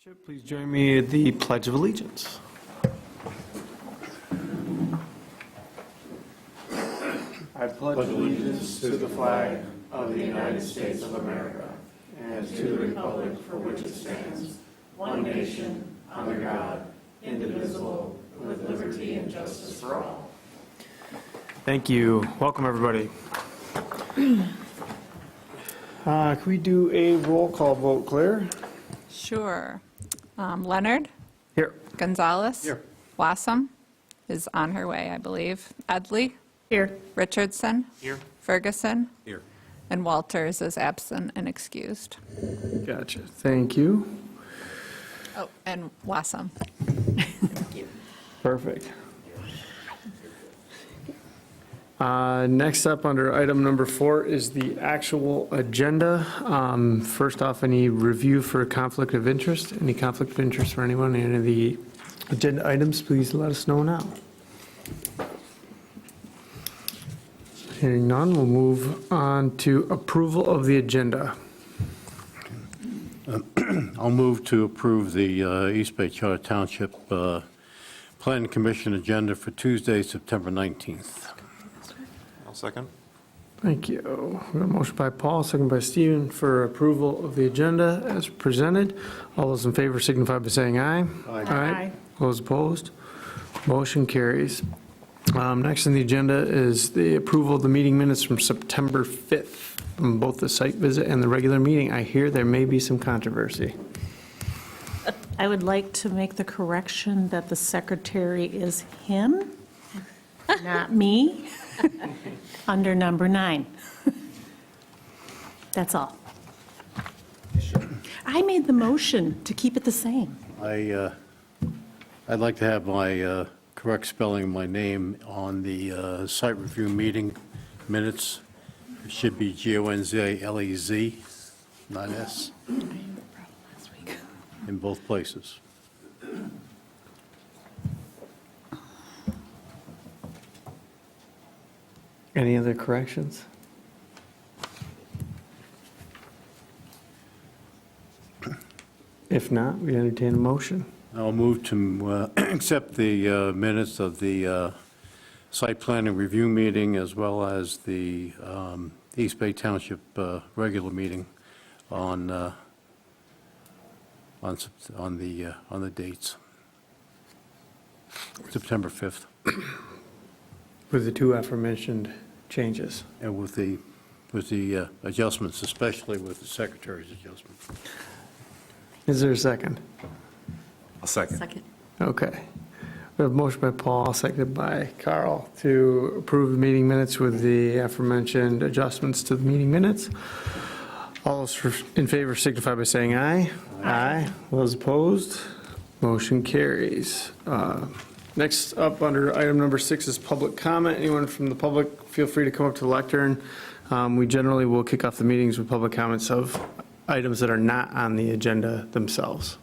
Township, please join me at the Pledge of Allegiance. I pledge allegiance to the flag of the United States of America and to the republic for which it stands, one nation, under God, indivisible, with liberty and justice for all. Thank you. Welcome, everybody. Can we do a roll call vote, Claire? Sure. Leonard? Here. Gonzalez? Here. Wassam is on her way, I believe. Edley? Here. Richardson? Here. Ferguson? Here. And Walters is absent and excused. Gotcha. Thank you. Oh, and Wassam. Perfect. Next up, under item number 4, is the actual agenda. First off, any review for conflict of interest? Any conflict of interest for anyone? Any of the agenda items, please let us know now. Hearing none, we'll move on to approval of the agenda. I'll move to approve the East Bay Charter Township Planning Commission agenda for Tuesday, September 19th. I'll second. Thank you. We have a motion by Paul, second by Stephen for approval of the agenda as presented. All those in favor signify by saying aye. Aye. Those opposed? Motion carries. Next on the agenda is the approval of the meeting minutes from September 5th, from both the site visit and the regular meeting. I hear there may be some controversy. I would like to make the correction that the secretary is him, not me, under number 9. That's all. I made the motion to keep it the same. I'd like to have my correct spelling of my name on the site review meeting minutes. It should be Gonzalez, not S, in both places. Any other corrections? If not, we entertain a motion. I'll move to accept the minutes of the site planning review meeting as well as the East Bay Township regular meeting on the dates. September 5th, With the two aforementioned changes. and with the adjustments, especially with the secretary's adjustment. Is there a second? I'll second. Second. Okay. We have a motion by Paul, seconded by Carl, to approve the meeting minutes with the aforementioned adjustments to the meeting minutes. All those in favor signify by saying aye. Aye. Those opposed? Motion carries. Next up, under item number 6 is public comment. Anyone from the public, feel free to come up to the lectern. We generally will kick off the meetings with public comments of items that are not on the agenda themselves.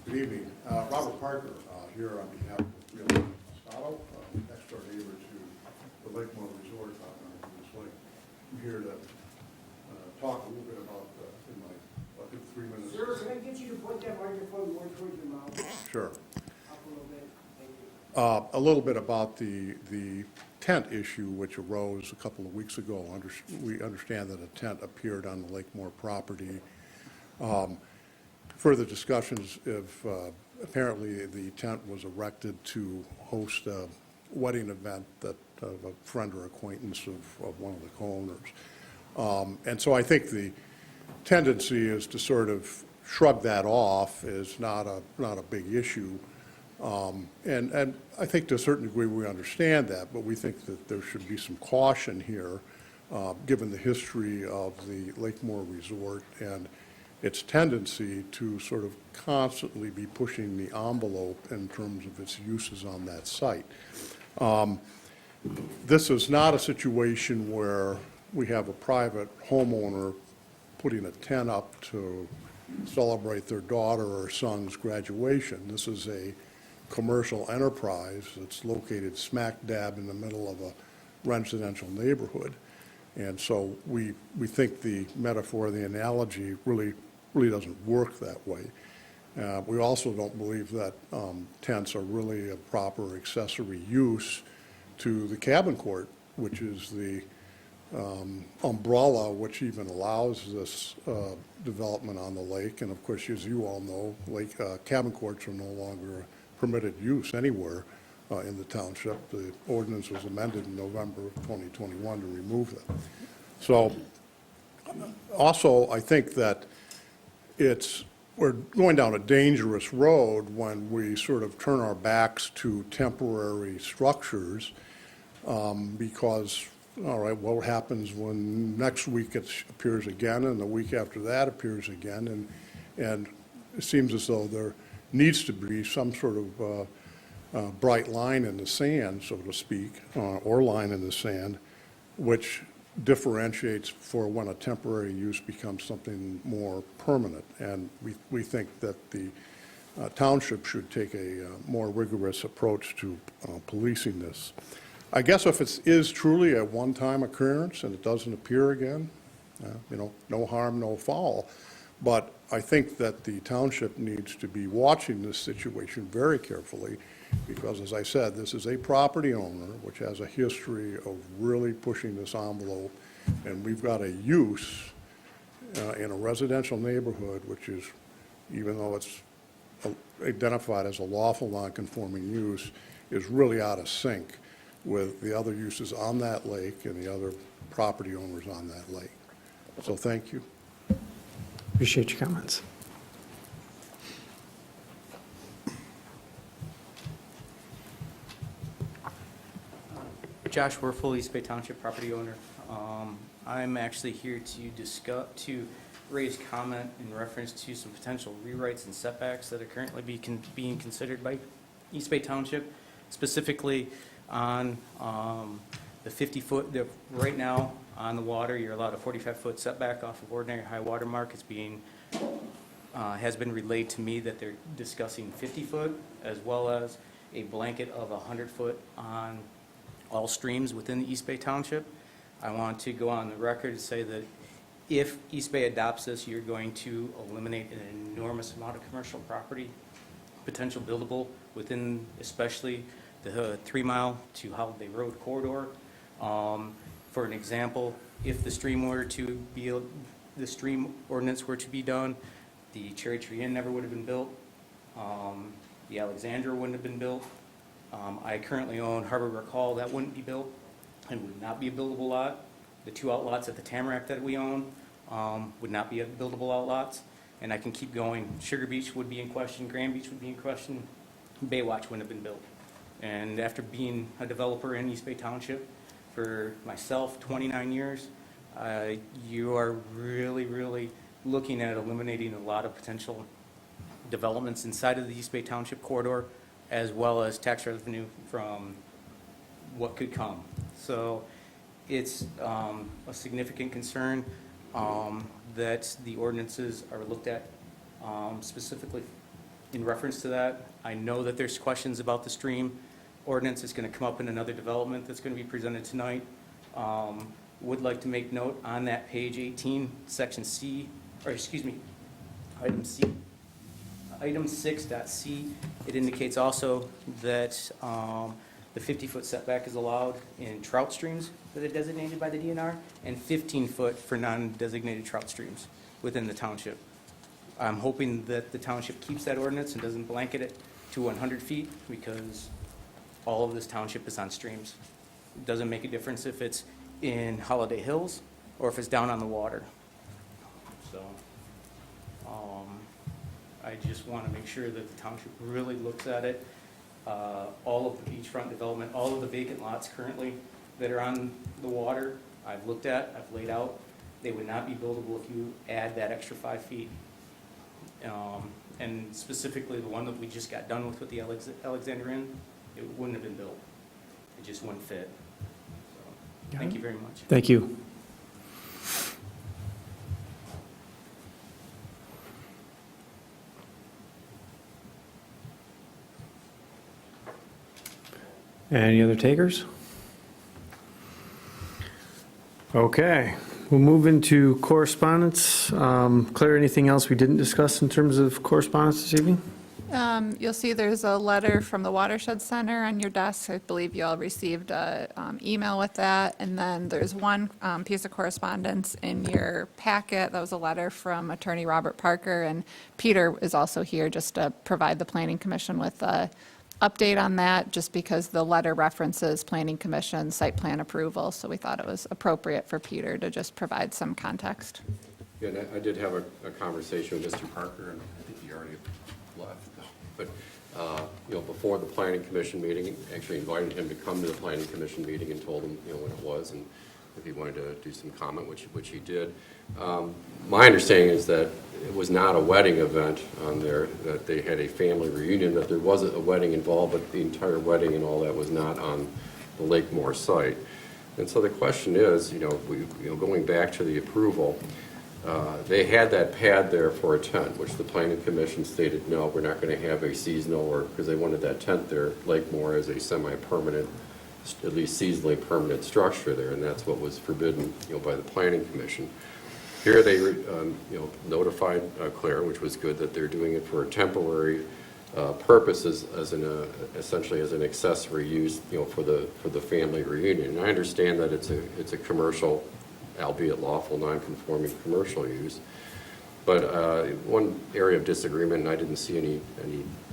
Good evening. Robert Parker here on behalf of Real Moscato, next door neighbor to the Lakemore Resort on this lake. I'm here to talk a little bit about, in my, I think, 3 minutes. Sir, can I get you to put that microphone more towards your mouth? Sure. Up a little bit. Thank you. A little bit about the tent issue which arose a couple of weeks ago. We understand that a tent appeared on the Lakemore property. Further discussions of, apparently the tent was erected to host a wedding event that of a friend or acquaintance of one of the co-owners. And so I think the tendency is to sort of shrug that off as not a big issue. And I think to a certain degree we understand that, but we think that there should be some caution here, given the history of the Lakemore Resort and its tendency to sort of constantly be pushing the envelope in terms of its uses on that site. This is not a situation where we have a private homeowner putting a tent up to celebrate their daughter or son's graduation. This is a commercial enterprise that's located smack dab in the middle of a residential neighborhood. And so we think the metaphor, the analogy really doesn't work that way. We also don't believe that tents are really a proper accessory use to the cabin court, which is the umbrella which even allows this development on the lake. And of course, as you all know, cabin courts are no longer a permitted use anywhere in the township. The ordinance was amended in November of 2021 to remove them. So also, I think that we're going down a dangerous road when we sort of turn our backs to temporary structures because, all right, what happens when next week it appears again and the week after that appears again? And it seems as though there needs to be some sort of bright line in the sand, so to speak, or line in the sand, which differentiates for when a temporary use becomes something more permanent. And we think that the township should take a more rigorous approach to policing this. I guess if it is truly a one-time occurrence and it doesn't appear again, no harm, no foul. But I think that the township needs to be watching this situation very carefully because, as I said, this is a property owner which has a history of really pushing this envelope, and we've got a use in a residential neighborhood which is, even though it's identified as a lawful nonconforming use, is really out of sync with the other uses on that lake and the other property owners on that lake. So thank you. Appreciate your comments. Josh Werfel, East Bay Township property owner. I'm actually here to raise comment in reference to some potential rewrites and setbacks that are currently being considered by East Bay Township, specifically on the 50-foot, right now on the water, you're allowed a 45-foot setback off of ordinary high water mark. It's has been relayed to me that they're discussing 50-foot as well as a blanket of 100-foot on all streams within the East Bay Township. I want to go on the record and say that if East Bay adopts this, you're going to eliminate an enormous amount of commercial property, potential buildable within especially the 3 Mile to Holiday Road corridor. For an example, if the stream ordinance were to be done, the Cherry Tree Inn never would have been built. The Alexandra wouldn't have been built. I currently own Harbor Brook Hall, that wouldn't be built and would not be a buildable lot. The 2 outlots at the Tamarack that we own would not be buildable outlots. And I can keep going. Sugar Beach would be in question, Grand Beach would be in question, Baywatch wouldn't have been built. And after being a developer in East Bay Township for myself, 29 years, you are really, really looking at eliminating a lot of potential developments inside of the East Bay Township corridor, as well as tax revenue from what could come. So it's a significant concern that the ordinances are looked at specifically in reference to that. I know that there's questions about the stream ordinance. It's going to come up in another development that's going to be presented tonight. Would like to make note on that page 18, section C, or excuse me, item C. Item 6.c, it indicates also that the 50-foot setback is allowed in trout streams that are designated by the DNR, and 15-foot for non-designated trout streams within the township. I'm hoping that the township keeps that ordinance and doesn't blanket it to 100 feet, because all of this township is on streams. It doesn't make a difference if it's in Holiday Hills or if it's down on the water. So I just want to make sure that the township really looks at it. All of the beachfront development, all of the vacant lots currently that are on the water, I've looked at, I've laid out. They would not be buildable if you add that extra 5 feet. And specifically the one that we just got done with the Alexander Inn, it wouldn't have been built. It just wouldn't fit. So, thank you very much. Thank you. Any other takers? Okay, we'll move into correspondence. Claire, anything else we didn't discuss in terms of correspondence this evening? You'll see there's a letter from the Watershed Center on your desk. I believe you all received an email with that. And then there's one piece of correspondence in your packet. That was a letter from Attorney Robert Parker. And Peter is also here just to provide the Planning Commission with an update on that, just because the letter references Planning Commission site plan approval. So we thought it was appropriate for Peter to just provide some context. Yeah, and I did have a conversation with Mr. Parker, and I think he already left. But, before the planning commission meeting, actually invited him to come to the planning commission meeting and told him, when it was, and if he wanted to do some comment, which he did. My understanding is that it was not a wedding event on there, that they had a family reunion, that there was a wedding involved, but the entire wedding and all that was not on the Lakemore site. And so the question is, going back to the approval, they had that pad there for a tent, which the planning commission stated, no, we're not going to have a seasonal, or because they wanted that tent there, Lakemore, as a semi-permanent, at least seasonally permanent structure there, and that's what was forbidden, by the planning commission. Here they, notified Claire, which was good, that they're doing it for a temporary purposes, essentially as an accessory use, for the family reunion. And I understand that it's a commercial, albeit lawful, non-conforming commercial use. But one area of disagreement, and I didn't see any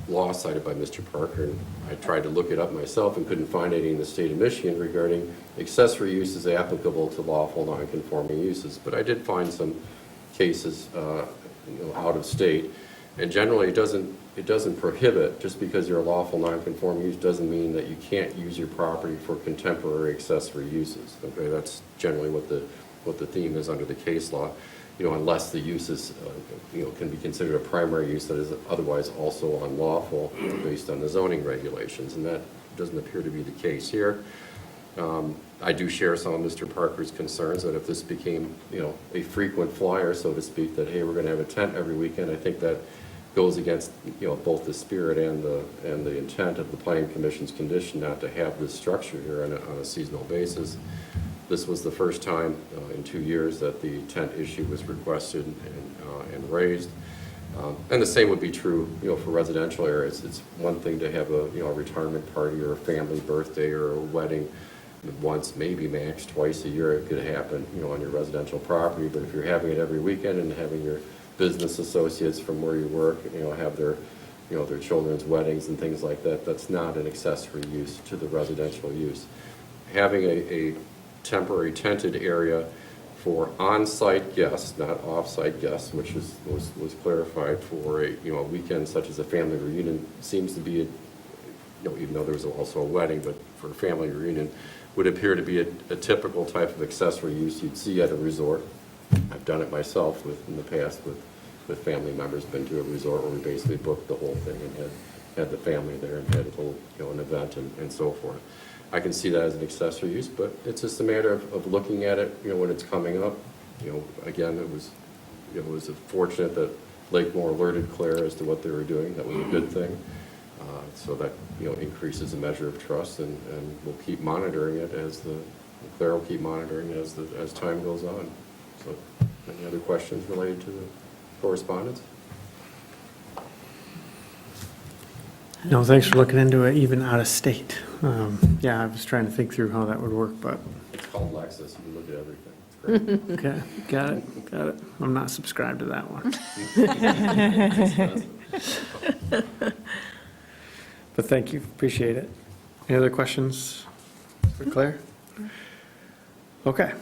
law cited by Mr. Parker, and I tried to look it up myself and couldn't find any in the state of Michigan regarding accessory uses applicable to lawful non-conforming uses. But I did find some cases out of state, and generally it doesn't prohibit, just because you're a lawful non-conforming use doesn't mean that you can't use your property for contemporary accessory uses. Okay, that's generally what the theme is under the case law, unless the uses, can be considered a primary use that is otherwise also unlawful based on the zoning regulations, and that doesn't appear to be the case here. I do share some of Mr. Parker's concerns that if this became, a frequent flyer, so to speak, that, hey, we're going to have a tent every weekend, I think that goes against, both the spirit and the intent of the Planning Commission's condition not to have this structure here on a seasonal basis. This was the first time in 2 years that the tent issue was requested and raised. And the same would be true, for residential areas. It's one thing to have a retirement party or a family birthday or a wedding once, maybe max twice a year. It could happen, on your residential property. But if you're having it every weekend and having your business associates from where you work, have their, their children's weddings and things like that, that's not an accessory use to the residential use. Having a temporary tented area for on-site guests, not off-site guests, which was clarified for a weekend such as a family reunion, seems to be, even though there was also a wedding, but for a family reunion, would appear to be a typical type of accessory use you'd see at a resort. I've done it myself in the past with family members, been to a resort where we basically booked the whole thing and had the family there and had a little, an event and so forth. I can see that as an accessory use, but it's just a matter of looking at it, when it's coming up. Again, it was fortunate that Lakemore alerted Claire as to what they were doing. That was a good thing. So that, increases a measure of trust, and we'll keep monitoring it Claire will keep monitoring it as time goes on. So, any other questions related to the correspondence? No, thanks for looking into it, even out of state. Yeah, I was trying to think through how that would work, but, It's called Lexus. You can look at everything. It's great. okay, got it. I'm not subscribed to that one. But thank you, appreciate it. Any other questions for Claire? Okay.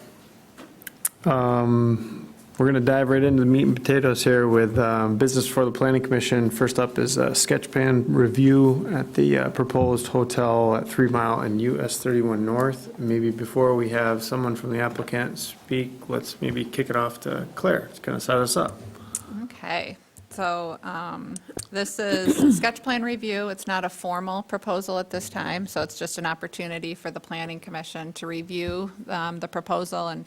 We're going to dive right into the meat and potatoes here with business for the Planning Commission. First up is a sketch plan review at the proposed hotel at 3 Mile and US 31 North. Maybe before we have someone from the applicant speak, let's maybe kick it off to Claire. It's going to set us up. Okay, so this is a sketch plan review. It's not a formal proposal at this time, so it's just an opportunity for the Planning Commission to review the proposal. And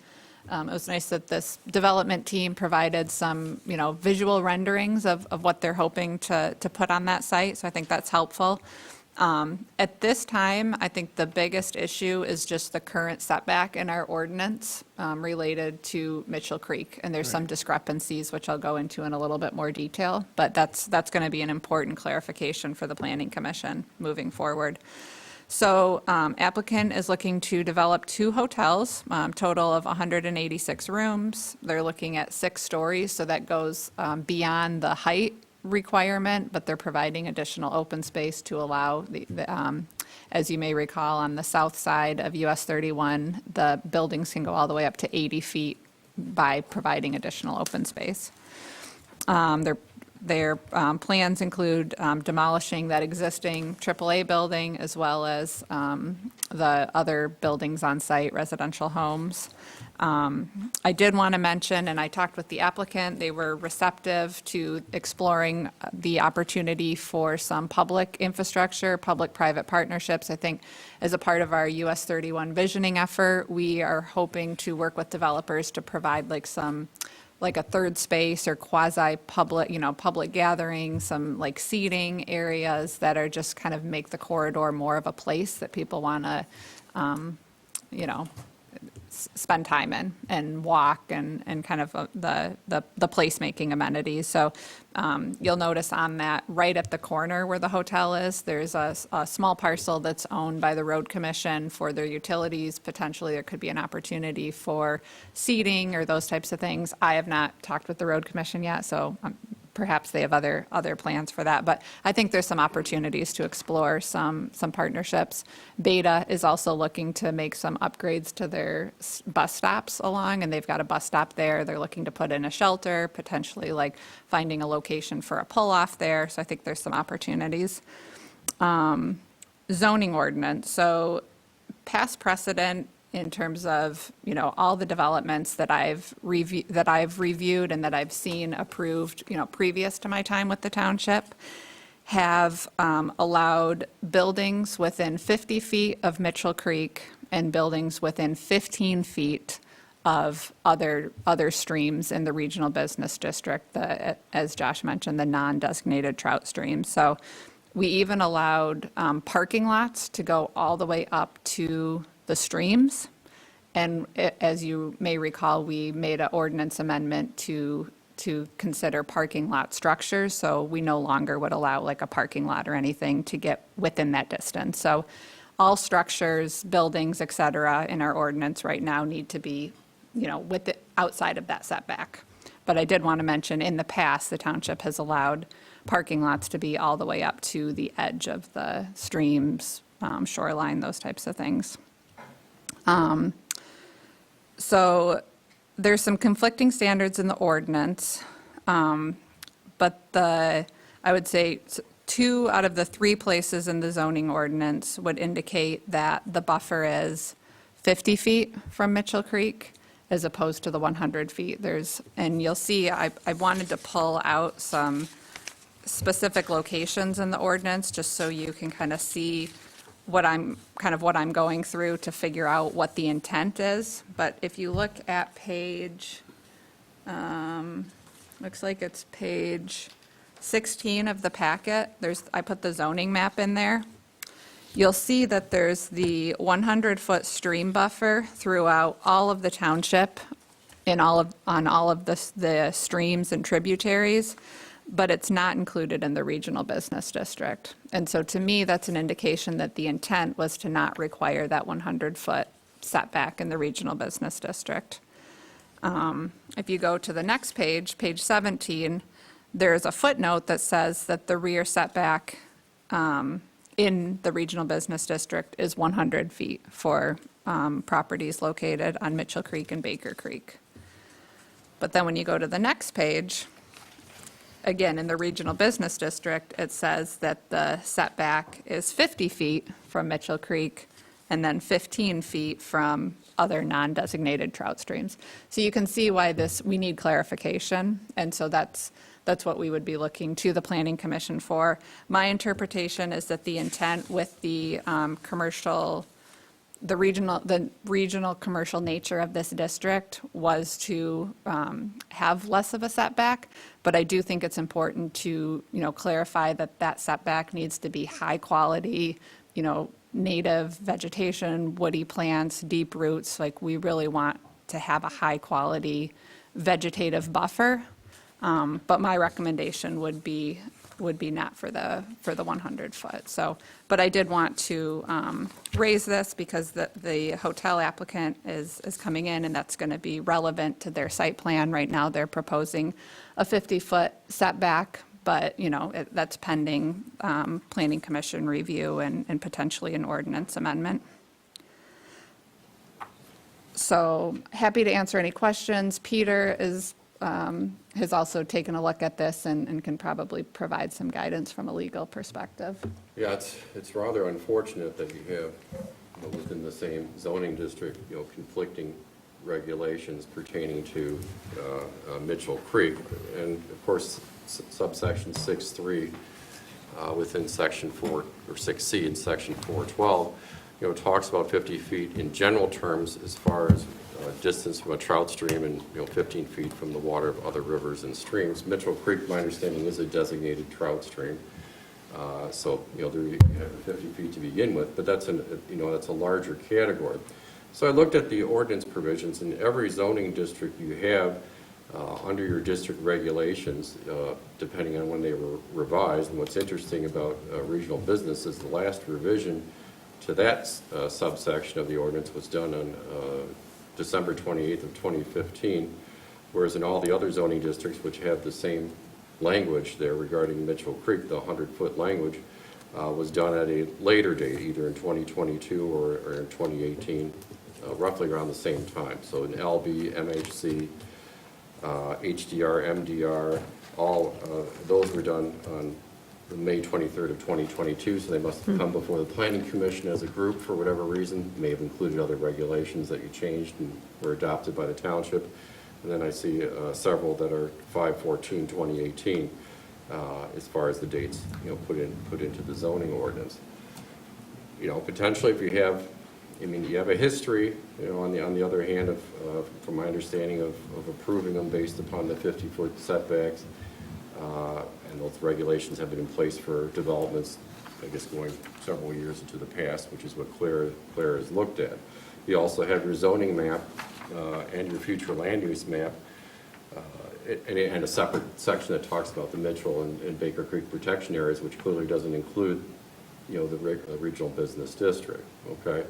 it was nice that this development team provided some, visual renderings of what they're hoping to put on that site, so I think that's helpful. At this time, I think the biggest issue is just the current setback in our ordinance related to Mitchell Creek. And there's some discrepancies, which I'll go into in a little bit more detail, but that's going to be an important clarification for the Planning Commission moving forward. So applicant is looking to develop 2 hotels, total of 186 rooms. They're looking at 6 stories, so that goes beyond the height requirement, but they're providing additional open space to allow as you may recall, on the south side of US 31, the buildings can go all the way up to 80 feet by providing additional open space. Their plans include demolishing that existing AAA building as well as the other buildings on site, residential homes. I did want to mention, and I talked with the applicant, they were receptive to exploring the opportunity for some public infrastructure, public-private partnerships. I think as a part of our US 31 visioning effort, we are hoping to work with developers to provide like a third space or quasi-public, public gathering, some like seating areas that are just kind of make the corridor more of a place that people want to, spend time in and walk and kind of the placemaking amenities. So you'll notice on that, right at the corner where the hotel is, there's a small parcel that's owned by the road commission for their utilities. Potentially there could be an opportunity for seating or those types of things. I have not talked with the road commission yet, so perhaps they have other plans for that. But I think there's some opportunities to explore some partnerships. Beta is also looking to make some upgrades to their bus stops along, and they've got a bus stop there. They're looking to put in a shelter, potentially like finding a location for a pull-off there. So I think there's some opportunities. Zoning ordinance. So past precedent in terms of, all the developments that I've reviewed and that I've seen approved, previous to my time with the township, have allowed buildings within 50 feet of Mitchell Creek and buildings within 15 feet of other streams in the regional business district, as Josh mentioned, the non-designated trout streams. So we even allowed parking lots to go all the way up to the streams. And as you may recall, we made an ordinance amendment to consider parking lot structures. So we no longer would allow like a parking lot or anything to get within that distance. So all structures, buildings, et cetera, in our ordinance right now need to be, outside of that setback. But I did want to mention, in the past, the township has allowed parking lots to be all the way up to the edge of the streams, shoreline, those types of things. So there's some conflicting standards in the ordinance, but I would say 2 out of the 3 places in the zoning ordinance would indicate that the buffer is 50 feet from Mitchell Creek as opposed to the 100 feet. And you'll see, I wanted to pull out some specific locations in the ordinance just so you can kind of see what I'm going through to figure out what the intent is. But if you look at page, looks like it's page 16 of the packet, I put the zoning map in there. You'll see that there's the 100-foot stream buffer throughout all of the township on all of the streams and tributaries, but it's not included in the regional business district. And so to me, that's an indication that the intent was to not require that 100-foot setback in the regional business district. If you go to the next page, page 17, there's a footnote that says that the rear setback in the regional business district is 100 feet for properties located on Mitchell Creek and Baker Creek. But then when you go to the next page, again, in the regional business district, it says that the setback is 50 feet from Mitchell Creek and then 15 feet from other non-designated trout streams. So you can see why we need clarification, and so that's what we would be looking to the Planning Commission for. My interpretation is that the intent with the commercial the regional commercial nature of this district was to have less of a setback, but I do think it's important to, clarify that that setback needs to be high quality, native vegetation, woody plants, deep roots. Like, we really want to have a high quality vegetative buffer. But my recommendation would be not for the 100 foot. So, but I did want to raise this because the hotel applicant is coming in, and that's going to be relevant to their site plan. Right now, they're proposing a 50-foot setback, but, that's pending planning commission review and potentially an ordinance amendment. So happy to answer any questions. Peter has also taken a look at this and can probably provide some guidance from a legal perspective. Yeah, it's rather unfortunate that you have, within the same zoning district, conflicting regulations pertaining to Mitchell Creek. And of course, subsection 6.3 within section 4, or 6C in section 412, talks about 50 feet in general terms as far as distance from a trout stream and 15 feet from the water of other rivers and streams. Mitchell Creek, my understanding, is a designated trout stream. So there you have 50 feet to begin with, but that's that's a larger category. So I looked at the ordinance provisions. In every zoning district you have under your district regulations, depending on when they were revised. And what's interesting about regional business is the last revision to that subsection of the ordinance was done on December 28th of 2015, whereas in all the other zoning districts which have the same language there regarding Mitchell Creek, the 100-foot language, was done at a later date, either in 2022 or in 2018, roughly around the same time. So in LB, MHC, HDR, MDR, all those were done on May 23rd of 2022, so they must have come before the Planning Commission as a group for whatever reason. May have included other regulations that you changed and were adopted by the township. And then I see several that are 5/14/2018 as far as the dates put into the zoning ordinance. Potentially, if you have, you have a history, on the other hand, of from my understanding of approving them based upon the 50-foot setbacks. And those regulations have been in place for developments, I guess, going several years into the past, which is what Claire has looked at. You also have your zoning map and your future land use map, and a separate section that talks about the Mitchell and Baker Creek protection areas, which clearly doesn't include, the regional business district. Okay.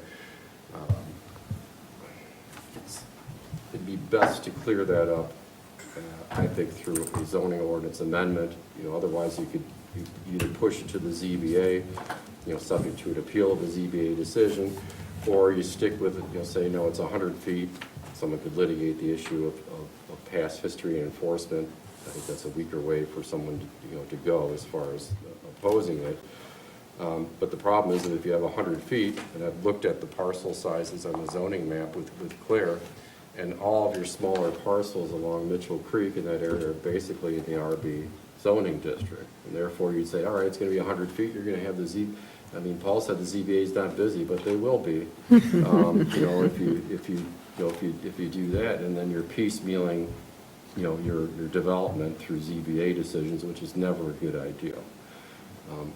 It'd be best to clear that up. I think through a zoning ordinance amendment. Otherwise you could either push it to the ZBA, subject to an appeal of the ZBA decision, or you stick with it, say, no, it's 100 feet. Someone could litigate the issue of past history and enforcement. I think that's a weaker way for someone to go as far as opposing it. But the problem is that if you have 100 feet, and I've looked at the parcel sizes on the zoning map with Claire, and all of your smaller parcels along Mitchell Creek in that area are basically in the RB zoning district. And therefore, you'd say, all right, it's going to be 100 feet. You're going to have Paul said the ZBA is not busy, but they will be. If you do that, and then you're piecemealing, your development through ZBA decisions, which is never a good idea.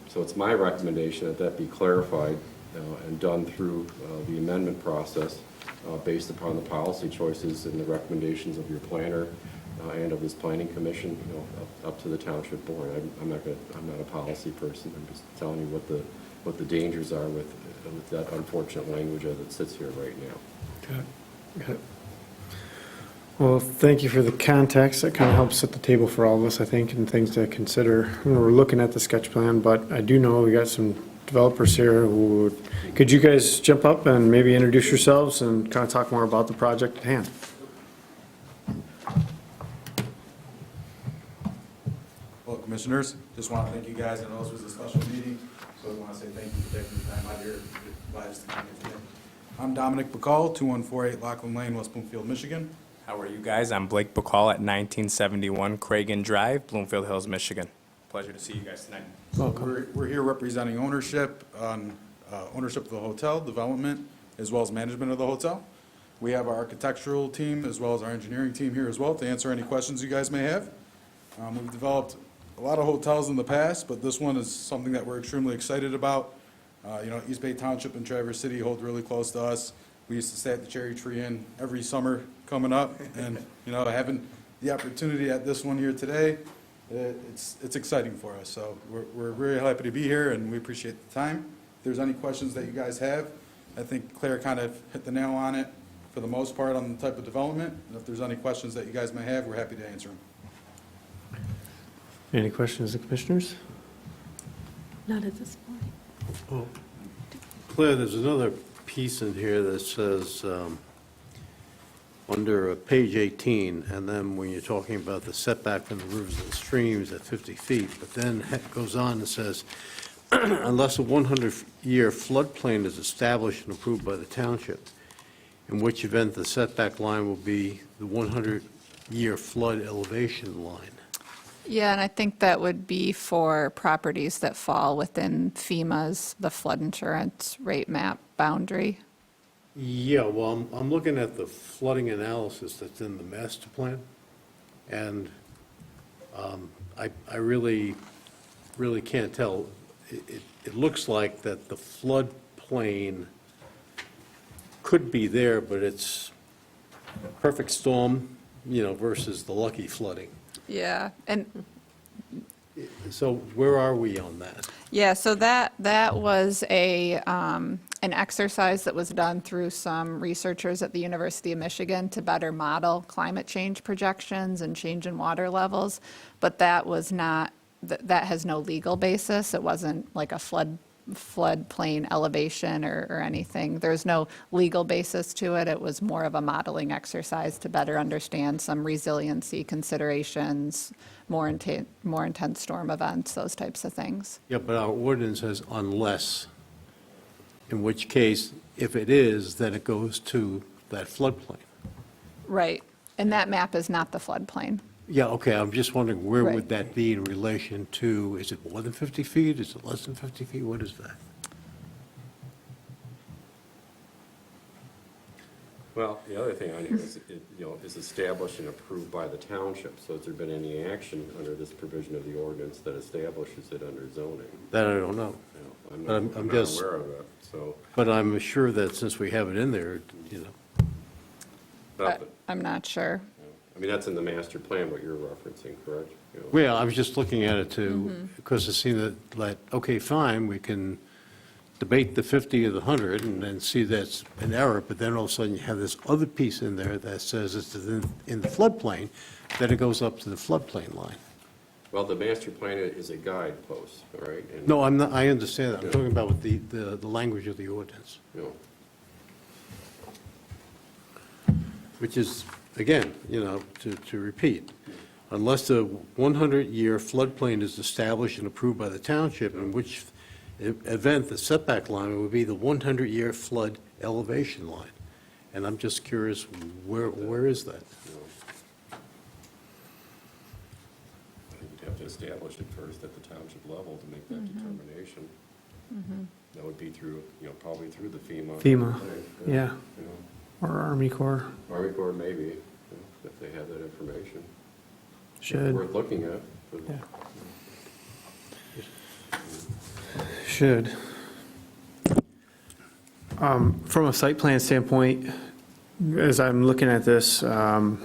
So it's my recommendation that be clarified and done through the amendment process. Based upon the policy choices and the recommendations of your planner and of this planning commission, up to the township board. I'm not a policy person. I'm just telling you what the dangers are with that unfortunate language as it sits here right now. Got it. Well, thank you for the context. That kind of helps set the table for all of us, I think, and things to consider when we're looking at the sketch plan. But I do know we got some developers here who could you guys jump up and maybe introduce yourselves and kind of talk more about the project at hand? Well, Commissioners, just want to thank you guys. I know this was a special meeting, so I want to say thank you for taking the time out of your lives to come here today. I'm Dominic Bacall, 2148 Lockland Lane, West Bloomfield, Michigan. How are you guys? I'm Blake Bacall at 1971 Cragen Drive, Bloomfield Hills, Michigan. Pleasure to see you guys tonight. Welcome. We're here representing ownership of the hotel development as well as management of the hotel. We have our architectural team as well as our engineering team here as well to answer any questions you guys may have. We've developed a lot of hotels in the past, but this one is something that we're extremely excited about. East Bay Township and Traverse City hold really close to us. We used to stay at the Cherry Tree Inn every summer coming up, and, having the opportunity at this one here today, it's exciting for us. So we're very happy to be here, and we appreciate the time. If there's any questions that you guys have, I think Claire kind of hit the nail on it for the most part on the type of development. And if there's any questions that you guys may have, we're happy to answer them. Any questions of the commissioners? Not at this point. Claire, there's another piece in here that says, under page 18, and then when you're talking about the setback from the rivers and streams at 50 feet, but then it goes on and says, unless a 100-year floodplain is established and approved by the township, in which event the setback line will be the 100-year flood elevation line. Yeah, and I think that would be for properties that fall within FEMA's, the flood insurance rate map boundary. Yeah, well, I'm looking at the flooding analysis that's in the master plan, and I really can't tell. It looks like that the floodplain could be there, but it's perfect storm, versus the lucky flooding. Yeah, and So where are we on that? yeah, so that was an exercise that was done through some researchers at the University of Michigan to better model climate change projections and change in water levels, but that was not, that has no legal basis. It wasn't like a floodplain elevation or anything. There's no legal basis to it. It was more of a modeling exercise to better understand some resiliency considerations, more intense storm events, those types of things. Yeah, but our ordinance says unless, in which case, if it is, then it goes to that floodplain. Right, and that map is not the floodplain. Yeah, okay, I'm just wondering, where Right. would that be in relation to, is it more than 50 feet, is it less than 50 feet, what is that? Well, the other thing on here is, is established and approved by the township. So has there been any action under this provision of the ordinance that establishes it under zoning? That I don't know. I'm But not, I'm I'm not just- aware of it, so. But I'm sure that since we have it in there, but- I'm not sure. I mean, that's in the master plan, what you're referencing, correct? well, I was just looking at it too, because it seemed that, like, okay, fine, we can debate the 50 or the 100 and then see that's an error, but then all of a sudden you have this other piece in there that says it's in the floodplain, that it goes up to the floodplain line. Well, the master plan is a guidepost, all right? And, No, I'm not, I understand that. I'm talking about with the language of the ordinance, you know, which is, again, to repeat, unless a 100-year floodplain is established and approved by the township, in which event the setback line would be the 100-year flood elevation line. And I'm just curious, where is that? I think you'd have to establish it first at the township level to make that determination. That would be through, probably through the FEMA. FEMA, thing, yeah. You know. Or Army Corps Army Corps maybe, if they have that information. should. Worth looking at. but- Yeah. Should. From a site plan standpoint, as I'm looking at this, and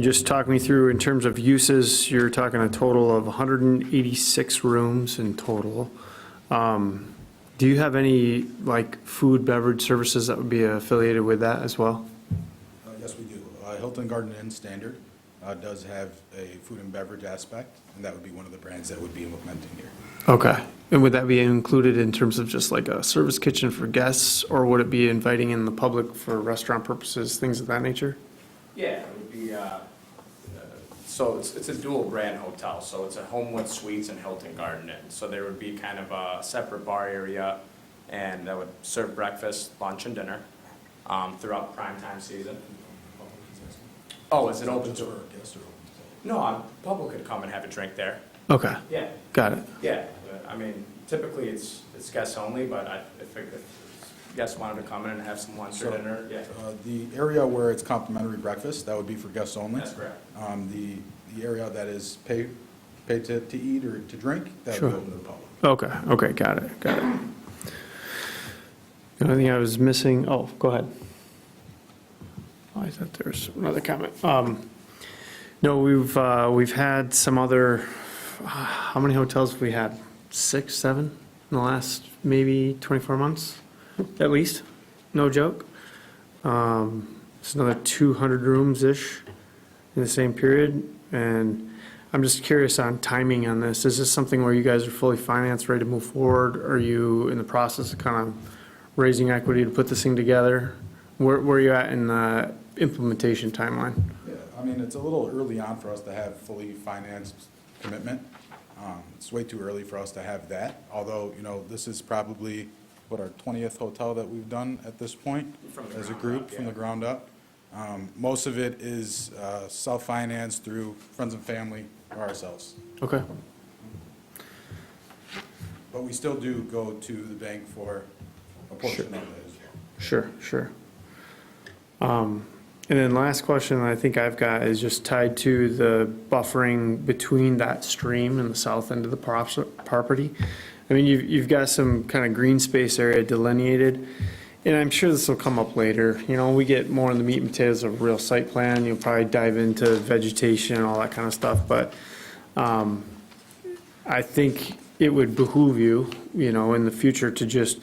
just talk me through in terms of uses, you're talking a total of 186 rooms in total. Do you have any, like, food, beverage services that would be affiliated with that as well? Yes, we do. Hilton Garden Inn Standard does have a food and beverage aspect, and that would be one of the brands that would be implementing here. Okay. And would that be included in terms of just like a service kitchen for guests, or would it be inviting in the public for restaurant purposes, things of that nature? Yeah, it would be, so it's a dual brand hotel, so it's a Homewood Suites and Hilton Garden Inn. So there would be kind of a separate bar area, and that would serve breakfast, lunch, and dinner throughout the prime time season. Oh, is it open Just to? for guests or open? No, public could come and have a drink there. Okay, Yeah, got it. yeah. I mean, typically it's guests only, but if guests wanted to come in and have some lunch or So, dinner, yeah. The area where it's complimentary breakfast, that would be for guests only. That's correct. The area that is pay to eat or to drink, that would Sure. be open to the public. Okay, got it. The only thing I was missing, oh, go ahead. Oh, I thought there was another comment. No, we've had some other, how many hotels have we had? 6, 7 in the last maybe 24 months, at least? No joke. It's another 200 rooms-ish in the same period. And I'm just curious on timing on this. Is this something where you guys are fully financed, ready to move forward? Are you in the process of kind of raising equity to put this thing together? Where are you at in the implementation timeline? Yeah, I mean, it's a little early on for us to have fully financed commitment. It's way too early for us to have that, although, you know, this is probably, our 20th hotel that we've done at this point From the as a ground group, up, from yeah. the ground up. Most of it is self-financed through friends and family or ourselves. Okay, But we still do go to the bank for a portion of it as well. sure. And then last question I think I've got is just tied to the buffering between that stream and the south end of the property. I mean, you've got some kind of green space area delineated, and I'm sure this will come up later. You know, we get more in the meat and potatoes of a real site plan, you'll probably dive into vegetation and all that kind of stuff, but I think it would behoove you, you know, in the future to just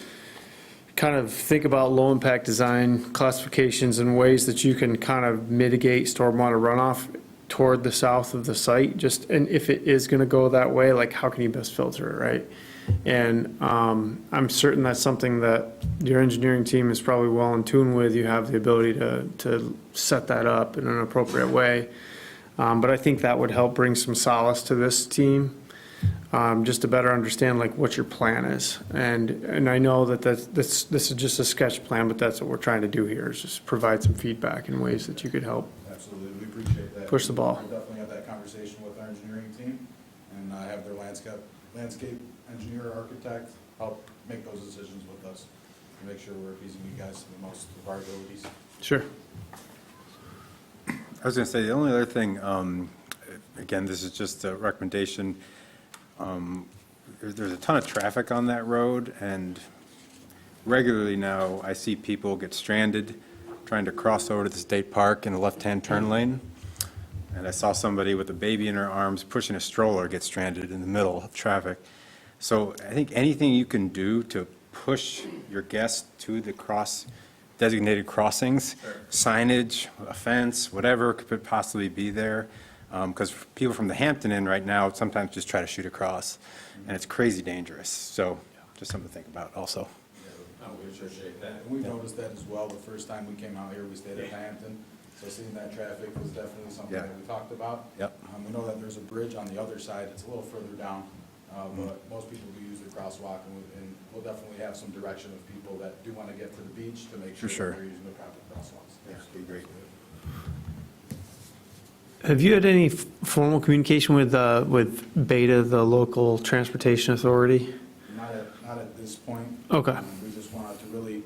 kind of think about low-impact design classifications and ways that you can kind of mitigate stormwater runoff toward the south of the site, just, and if it is gonna go that way, like, how can you best filter it, right? And I'm certain that's something that your engineering team is probably well in tune with. You have the ability to set that up in an appropriate way. But I think that would help bring some solace to this team, just to better understand like what your plan is. And I know that this is just a sketch plan, but that's what we're trying to do here, is just provide some feedback in ways that you could help. Absolutely, we appreciate that. Push the ball. We'll definitely have that conversation with our engineering team, and have their landscape engineer, architect, help make those decisions with us, and make sure we're appeasing you guys to the most of our abilities. Sure. I was going to say, the only other thing, again, this is just a recommendation. There's a ton of traffic on that road, and regularly now I see people get stranded trying to cross over to the state park in the left-hand turn lane. And I saw somebody with a baby in her arms pushing a stroller get stranded in the middle of traffic. So I think anything you can do to push your guests to the designated crossings, signage, a fence, whatever could possibly be there. Because people from the Hampton Inn right now sometimes just try to shoot across, and it's crazy dangerous. So just something to think about also. We appreciate that. And we noticed that as well. The first time we came out here, we stayed at the Hampton. So seeing that traffic was definitely something Yeah. that we talked about. Yep. We know that there's a bridge on the other side. It's a little further down. But most people do use the crosswalk, and we'll definitely have some direction of people that do want to get to the beach to make sure For sure. that they're using the proper crosswalks. Yeah, be great. Have you had any formal communication with Beta, the local transportation authority? Not at this point. Okay. We just wanted to really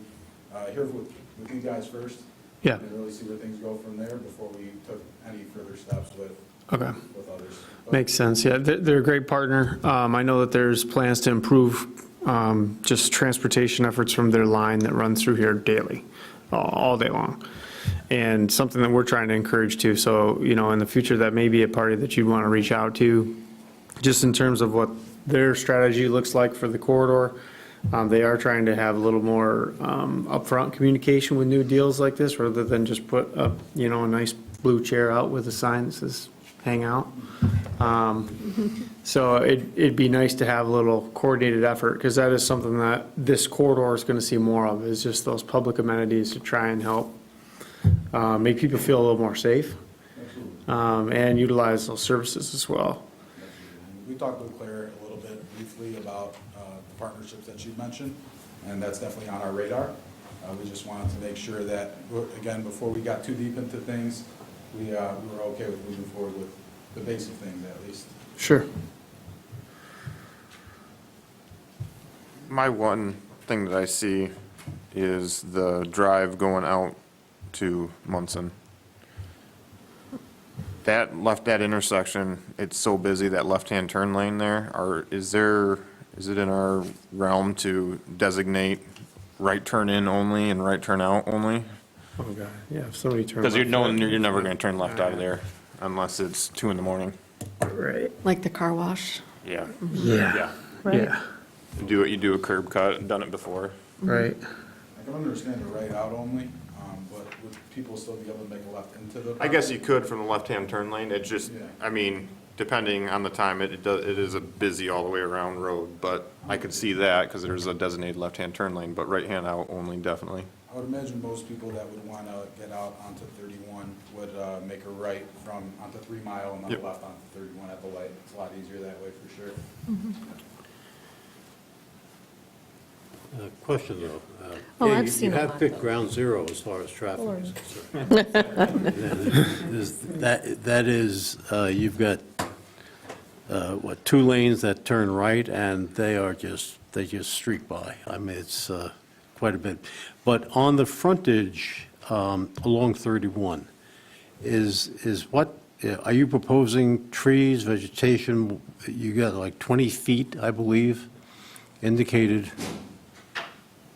hear with you guys first. Yeah. And really see where things go from there before we took any further steps with Okay. others. But Makes sense, yeah. They're a great partner. I know that there's plans to improve just transportation efforts from their line that runs through here daily, all day long. And something that we're trying to encourage too. So, you know, in the future, that may be a party that you'd want to reach out to, just in terms of what their strategy looks like for the corridor. They are trying to have a little more upfront communication with new deals like this, rather than just put a, you know, a nice blue chair out with a sign that says hang out. So it'd be nice to have a little coordinated effort, because that is something that this corridor is going to see more of, is just those public amenities to try and help make people feel a little more safe, and utilize those services as well. we talked with Claire a little bit briefly about the partnerships that she mentioned, and that's definitely on our radar. We just wanted to make sure that, again, before we got too deep into things, we were okay with moving forward with the basic things at least. Sure. My one thing that I see is the drive going out to Munson. That intersection, it's so busy, that left-hand turn lane there, is it in our realm to designate right turn in only and right turn out only? Oh, God, yeah, if somebody turns. Because you're never going to turn left out of there unless it's 2 in the morning. Right. Like the car wash. Yeah. Yeah. Right. Yeah, You do a curb cut, done it before. right. I can understand the right out only, but would people still be able to make a left into the? I guess you could from the left-hand turn lane, it just, Yeah. I mean, depending on the time, it is a busy all the way around road, but I could see that, because there's a designated left-hand turn lane, but right-hand out only, definitely. I would imagine most people that would want to get out onto 31 would make a right from onto 3 Mile and then Yep. left onto 31 at the light. It's a lot easier that way for sure. Question though. Oh, yeah, I've seen a You lot have picked of ground zero as far as traffic is concerned. That is, you've got, 2 lanes that turn right, and they just streak by. I mean, it's quite a bit. But on the frontage along 31, is what, are you proposing trees, vegetation? You got like 20 feet, I believe, indicated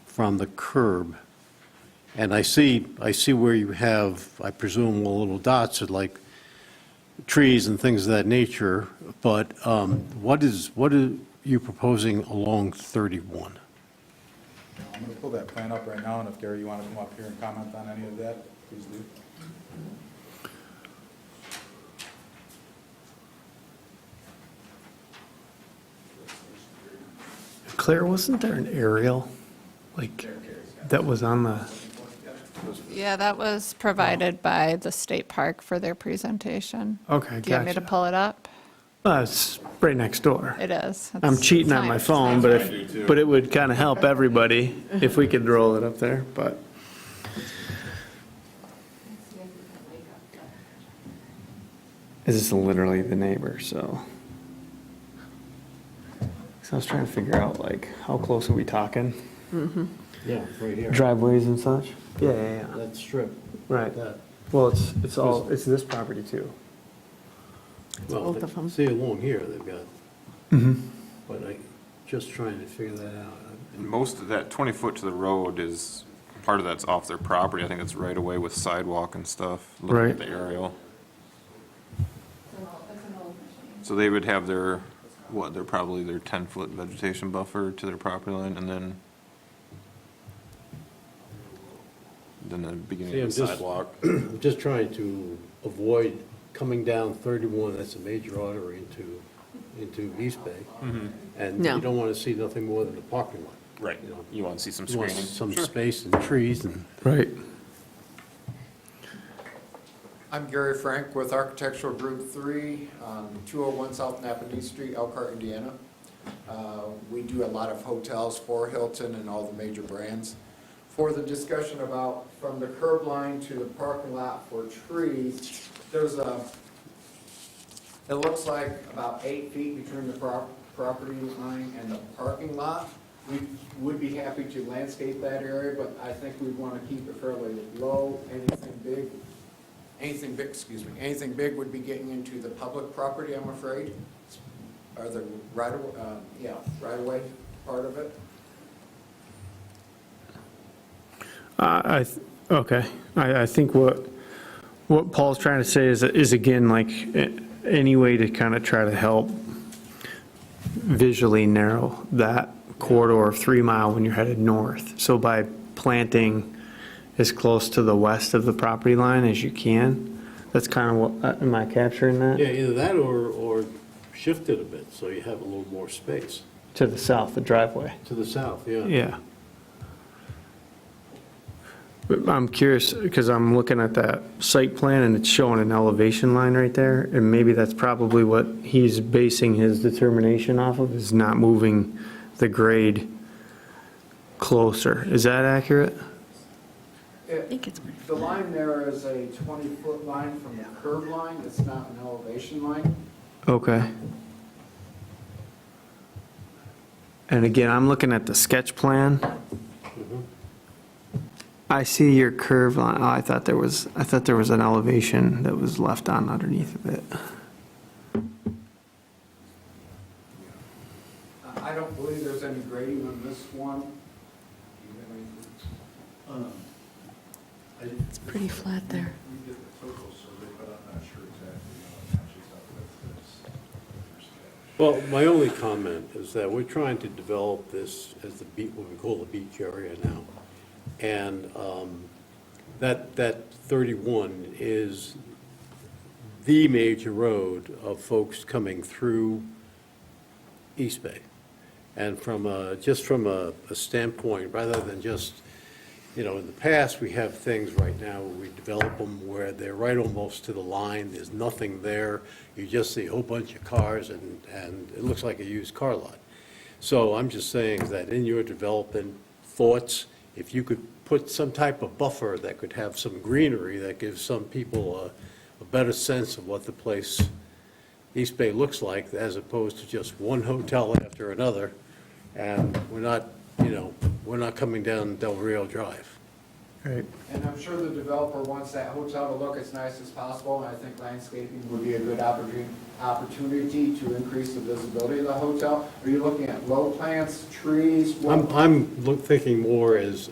from the curb. And I see where you have, I presume, little dots are like trees and things of that nature, but what are you proposing along 31? I'm going to pull that plan up right now, and if Gary, you want to come up here and comment on any of that, please do. Claire, wasn't there an aerial, like, that was on the, Yeah, that was provided by the state park for their presentation. okay, Do you want me to gotcha. pull it up? It's right next door. It is. I'm It's cheating on fine. my phone, but but it would kind of help everybody if we could roll it up there, but. This is literally the neighbor, so. So I was trying to figure out, like, how close are we talking? Yeah, right here. Driveways and such? Yeah, yeah, yeah. That strip. Right. That. Well, it's this property too. Well, both of them. see along here, they've got, Mm-hmm. but I, just trying to figure that out. And most of that 20 foot to the road is, part of that's off their property. I think it's right away with sidewalk and stuff. Looking Right. at the aerial. So they would have their, they're probably their 10-foot vegetation buffer to their property line, and then the beginning See, of I'm the just, sidewalk. I'm just trying to avoid coming down 31, that's a major artery into East Bay. And No. you don't want to see nothing more than the parking lot. Right. You know, You want to see some you want screening. some space and trees and. Right. I'm Gary Frank with Architectural Group 3 on 201 South Napanee Street, Elkhart, Indiana. We do a lot of hotels for Hilton and all the major brands. For the discussion about from the curb line to the parking lot for trees, there's it looks like about 8 feet between the property line and the parking lot. We would be happy to landscape that area, but I think we'd want to keep it fairly low. Anything big would be getting into the public property, I'm afraid, or the right-of-way part of it. Okay. I think what Paul's trying to say is again, like, any way to kind of try to help visually narrow that corridor of 3 Mile when you're headed north. So by planting as close to the west of the property line as you can, that's kind of what, am I capturing that? Yeah, either that or shift it a bit so you have a little more space. To the south, the driveway. To the south, yeah. Yeah. But I'm curious, because I'm looking at that site plan and it's showing an elevation line right there, and maybe that's probably what he's basing his determination off of, is not moving the grade closer. Is that accurate? I think it's The line there is a 20-foot line from the curb line. It's not an elevation line. Okay. And again, I'm looking at the sketch plan. I see your curve line. Oh, I thought there was an elevation that was left on underneath of it. I don't believe there's any grading on this one. It's pretty flat there. Well, my only comment is that we're trying to develop this as the beach, what we call the beach area now. And that 31 is the major road of folks coming through East Bay. And just from a standpoint, rather than just, in the past, we have things right now where we develop them where they're right almost to the line, there's nothing there, you just see a whole bunch of cars and it looks like a used car lot. So I'm just saying that in your development thoughts, if you could put some type of buffer that could have some greenery that gives some people a better sense of what the place, East Bay, looks like, as opposed to just one hotel after another, and we're not coming down Del Rio Drive. Right. And I'm sure the developer wants that hotel to look as nice as possible, and I think landscaping would be a good opportunity to increase the visibility of the hotel. Are you looking at low plants, trees? I'm thinking more as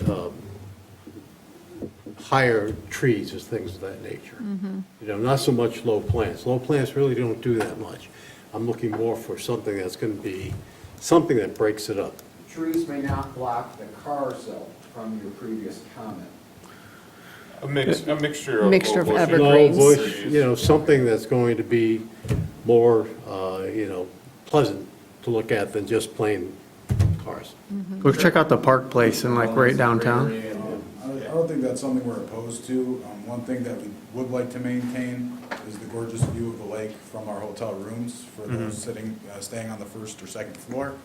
higher trees, as things of that nature. Not so much low plants. Low plants really don't do that much. I'm looking more for something that's going to be, something that breaks it up. Trees may not block the cars, though, from your previous comment. A mixture of. Mixture of bushes. evergreens. No bush, something that's going to be more, pleasant to look at than just plain cars. Go check out the Park Place in like right downtown. I don't think that's something we're opposed to. One thing that we would like to maintain is the gorgeous view of the lake from our hotel rooms for those staying on the first or second floor.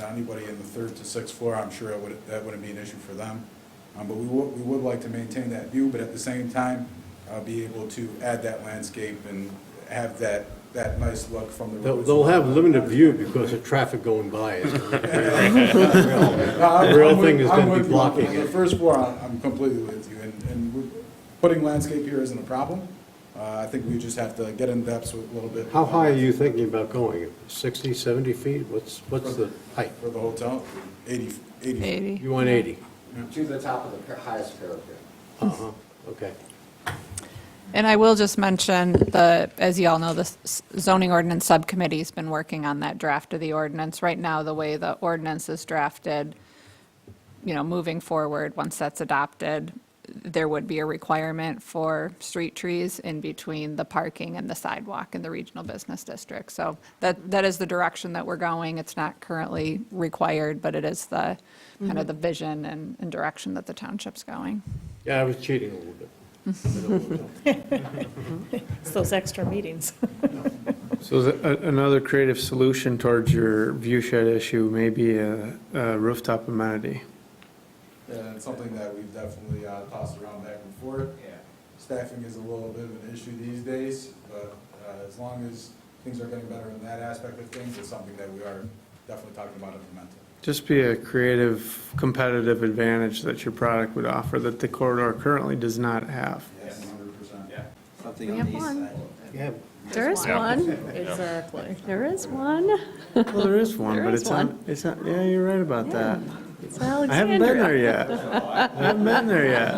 Anybody in the third to sixth floor, I'm sure that wouldn't be an issue for them. But we would like to maintain that view, but at the same time, be able to add that landscape and have that nice look from the roads. They'll have limited view because of traffic going by. The real thing is going to be blocking The it. first floor, I'm completely with you, and putting landscape here isn't a problem. I think we just have to get in depth with a little bit. How high are you thinking about going? 60, 70 feet? What's the height? For the hotel, 80 feet. 80. You want 80? To the top of the highest parapet. Uh-huh, okay. And I will just mention, as you all know, the zoning ordinance subcommittee's been working on that draft of the ordinance. Right now, the way the ordinance is drafted, moving forward, once that's adopted, there would be a requirement for street trees in between the parking and the sidewalk in the regional business district. So that is the direction that we're going. It's not currently required, but it is the kind of the vision and direction that the township's going. Yeah, I was cheating a little bit. It's those extra meetings. So another creative solution towards your view shed issue may be a rooftop amenity. And it's something that we've definitely tossed around back and forth. Staffing is a little bit of an issue these days, but as long as things are getting better in that aspect of things, it's something that we are definitely talking about implementing. Just be a creative, competitive advantage that your product would offer that the corridor currently does not have. Yes, 100%. Yeah. We have one. Yeah, There is one. Exactly. There is one. Well, there is one, There but is it's not, yeah, you're right about that. It's I haven't been there Alexandria. yet. I haven't been there yet.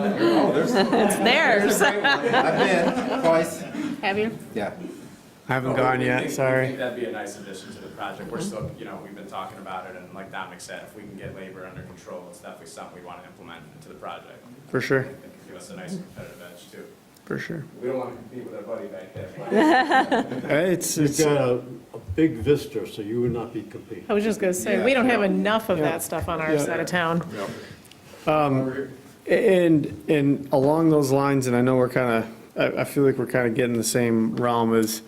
It's theirs. I've been twice. Have you? Yeah. I haven't gone We yet, think sorry. that'd be a nice addition to the project. We're still, we've been talking about it, and like Dominic said, if we can get labor under control, it's definitely something we want to implement into the project. For sure, It can give us a nice competitive edge, too. for sure. We don't want to compete with our buddy back there. It's, You've got a big vista, so you would not be competing. I was just going to say, we don't have enough of that stuff on our Yeah. side of town. and along those lines, and I know we're kind of, I feel like we're kind of getting the same realm, is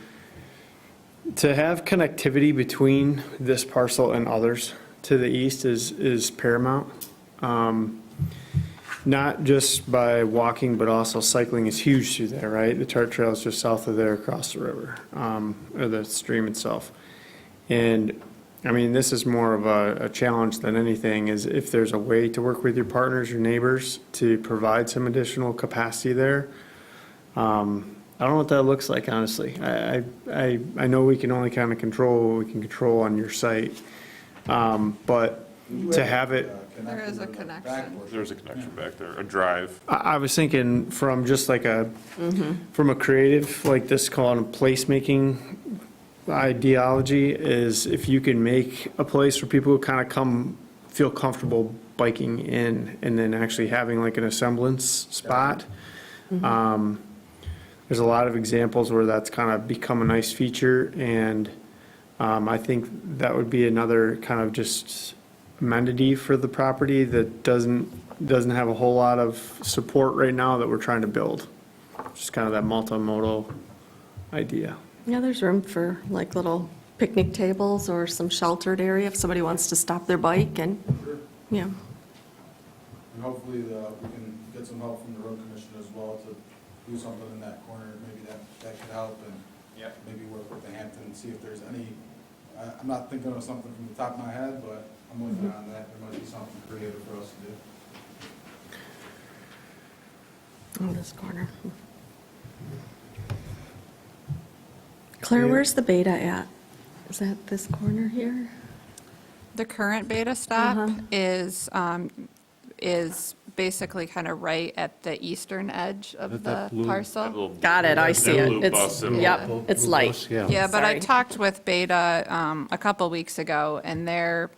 to have connectivity between this parcel and others to the east is paramount. Not just by walking, but also cycling is huge through there, right? The Tart Trail is just south of there across the river, or the stream itself. And I mean, this is more of a challenge than anything, is if there's a way to work with your partners, your neighbors, to provide some additional capacity there. I don't know what that looks like, honestly. I know we can only kind of control what we can control on your site. But to have it, There is a connection. There's a connection back there, a drive. I was thinking from just like from a creative, like this called a placemaking ideology, is if you can make a place where people kind of feel comfortable biking in, and then actually having like an assemblance spot. There's a lot of examples where that's kind of become a nice feature, and I think that would be another kind of just amenity for the property that doesn't have a whole lot of support right now that we're trying to build. Just kind of that multimodal idea. Yeah, there's room for like little picnic tables or some sheltered area if somebody wants to stop their bike and, yeah. And hopefully, we can get some help from the road commission as well to do something in that corner. Maybe that could help, and maybe work with the Hampton and see if there's any, I'm not thinking of something from the top of my head, but I'm working on that. There might be something creative for us to do. Oh, this corner. Claire, where's the beta at? Is that this corner here? The current beta stop is basically kind of right at the eastern edge of the parcel. Got it, I see it. blue bus It's, symbol. yep, it's light. Yeah, but I Sorry. talked with Beta a couple weeks ago, and they're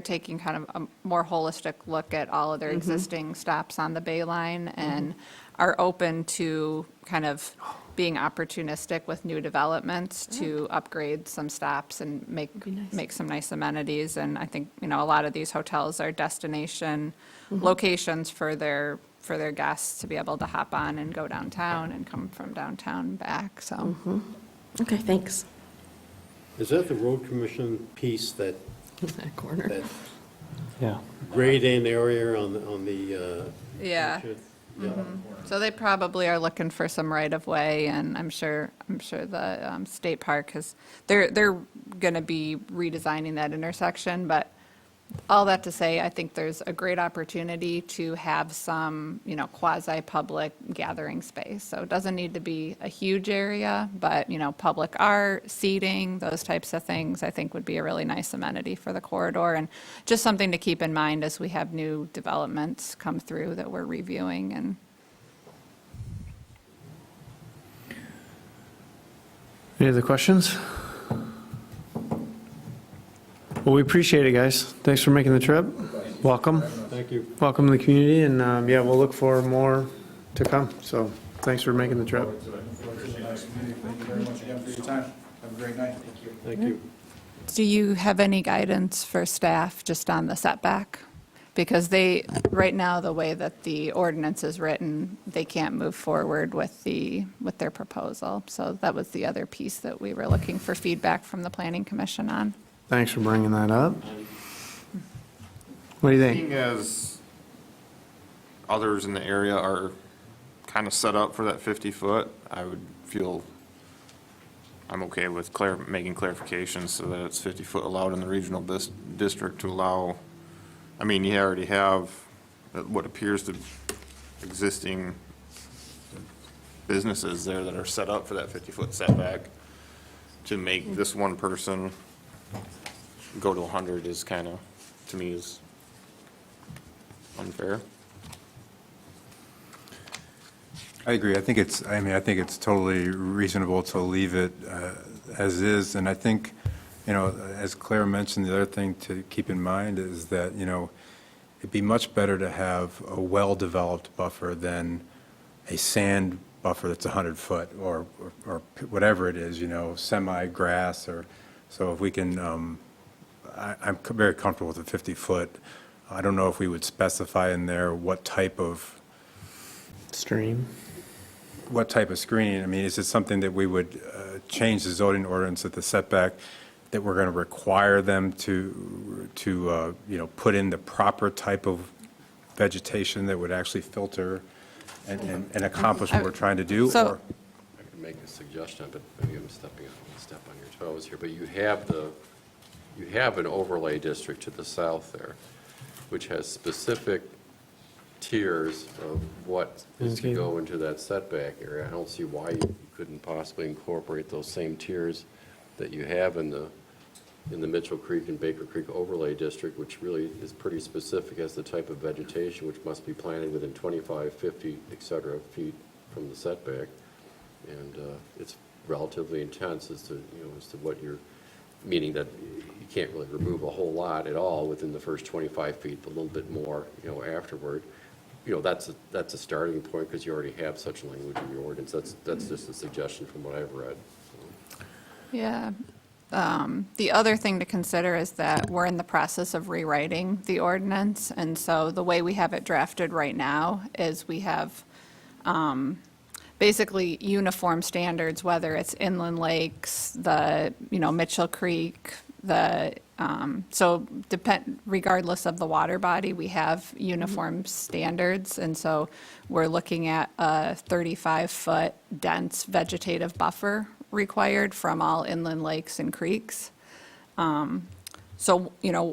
taking kind of a more holistic look at all of their existing stops on the Bay Line and are open to kind of being opportunistic with new developments to upgrade some stops and make some nice amenities. And I think, a lot of these hotels are destination locations for their guests to be able to hop on and go downtown and come from downtown back, so. Okay, thanks. Is that the road commission piece, that That corner. Yeah. grayed in area on the? Yeah. Yeah. So they probably are looking for some right-of-way, and I'm sure the state park they're going to be redesigning that intersection, but all that to say, I think there's a great opportunity to have some, quasi-public gathering space. So it doesn't need to be a huge area, but, public art, seating, those types of things, I think would be a really nice amenity for the corridor, and just something to keep in mind as we have new developments come through that we're reviewing. And Any other questions? Well, we appreciate it, guys. Thanks for making the trip. Welcome. Thank you. Welcome to the community, and we'll look for more to come. So thanks for making the trip. It's a nice meeting. Thank you very much again for your time. Have a great night. Thank you. Thank you. do you have any guidance for staff just on the setback? Because right now, the way that the ordinance is written, they can't move forward with their proposal. So that was the other piece that we were looking for feedback from the Planning Commission on. Thanks for bringing that up. What do you think? Seeing as others in the area are kind of set up for that 50-foot, I would feel I'm okay with making clarifications so that it's 50-foot allowed in the regional district to allow, I mean, you already have what appears to existing businesses there that are set up for that 50-foot setback. To make this one person go to 100 is kind of, to me, is unfair. I agree. I think it's totally reasonable to leave it as is. And I think, as Claire mentioned, the other thing to keep in mind is that, it'd be much better to have a well-developed buffer than a sand buffer that's 100 foot or whatever it is, semi-grass or, so if we can, I'm very comfortable with the 50 foot. I don't know if we would specify in there what type of Stream. screening. I mean, is it something that we would change the zoning ordinance at the setback, that we're going to require them to put in the proper type of vegetation that would actually filter and accomplish what we're trying to do? So- Or I could make a suggestion, but maybe I'm stepping on one step on your toes here, but you have the you have an overlay district to the south there, which has specific tiers of what is to go into that setback area. I don't see why you couldn't possibly incorporate those same tiers that you have in the Mitchell Creek and Baker Creek overlay district, which really is pretty specific as the type of vegetation which must be planted within 25, 50, et cetera, feet from the setback. And it's relatively intense as to, as to what you're, meaning that you can't really remove a whole lot at all within the first 25 feet, but a little bit more, afterward. That's a starting point because you already have such language in your ordinance. That's just a suggestion from what I've read. Yeah. The other thing to consider is that we're in the process of rewriting the ordinance, and so the way we have it drafted right now is we have basically uniform standards, whether it's inland lakes, the, Mitchell Creek, regardless of the water body, we have uniform standards, and so we're looking at a 35-foot dense vegetative buffer required from all inland lakes and creeks. So,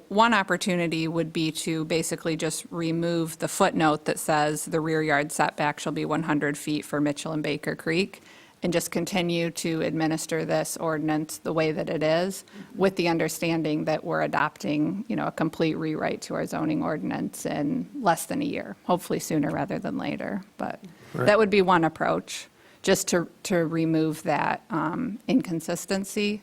one opportunity would be to basically just remove the footnote that says the rear yard setback shall be 100 feet for Mitchell and Baker Creek, and just continue to administer this ordinance the way that it is, with the understanding that we're adopting, a complete rewrite to our zoning ordinance in less than a year, hopefully sooner rather than later. But that would be one approach, just to remove that inconsistency.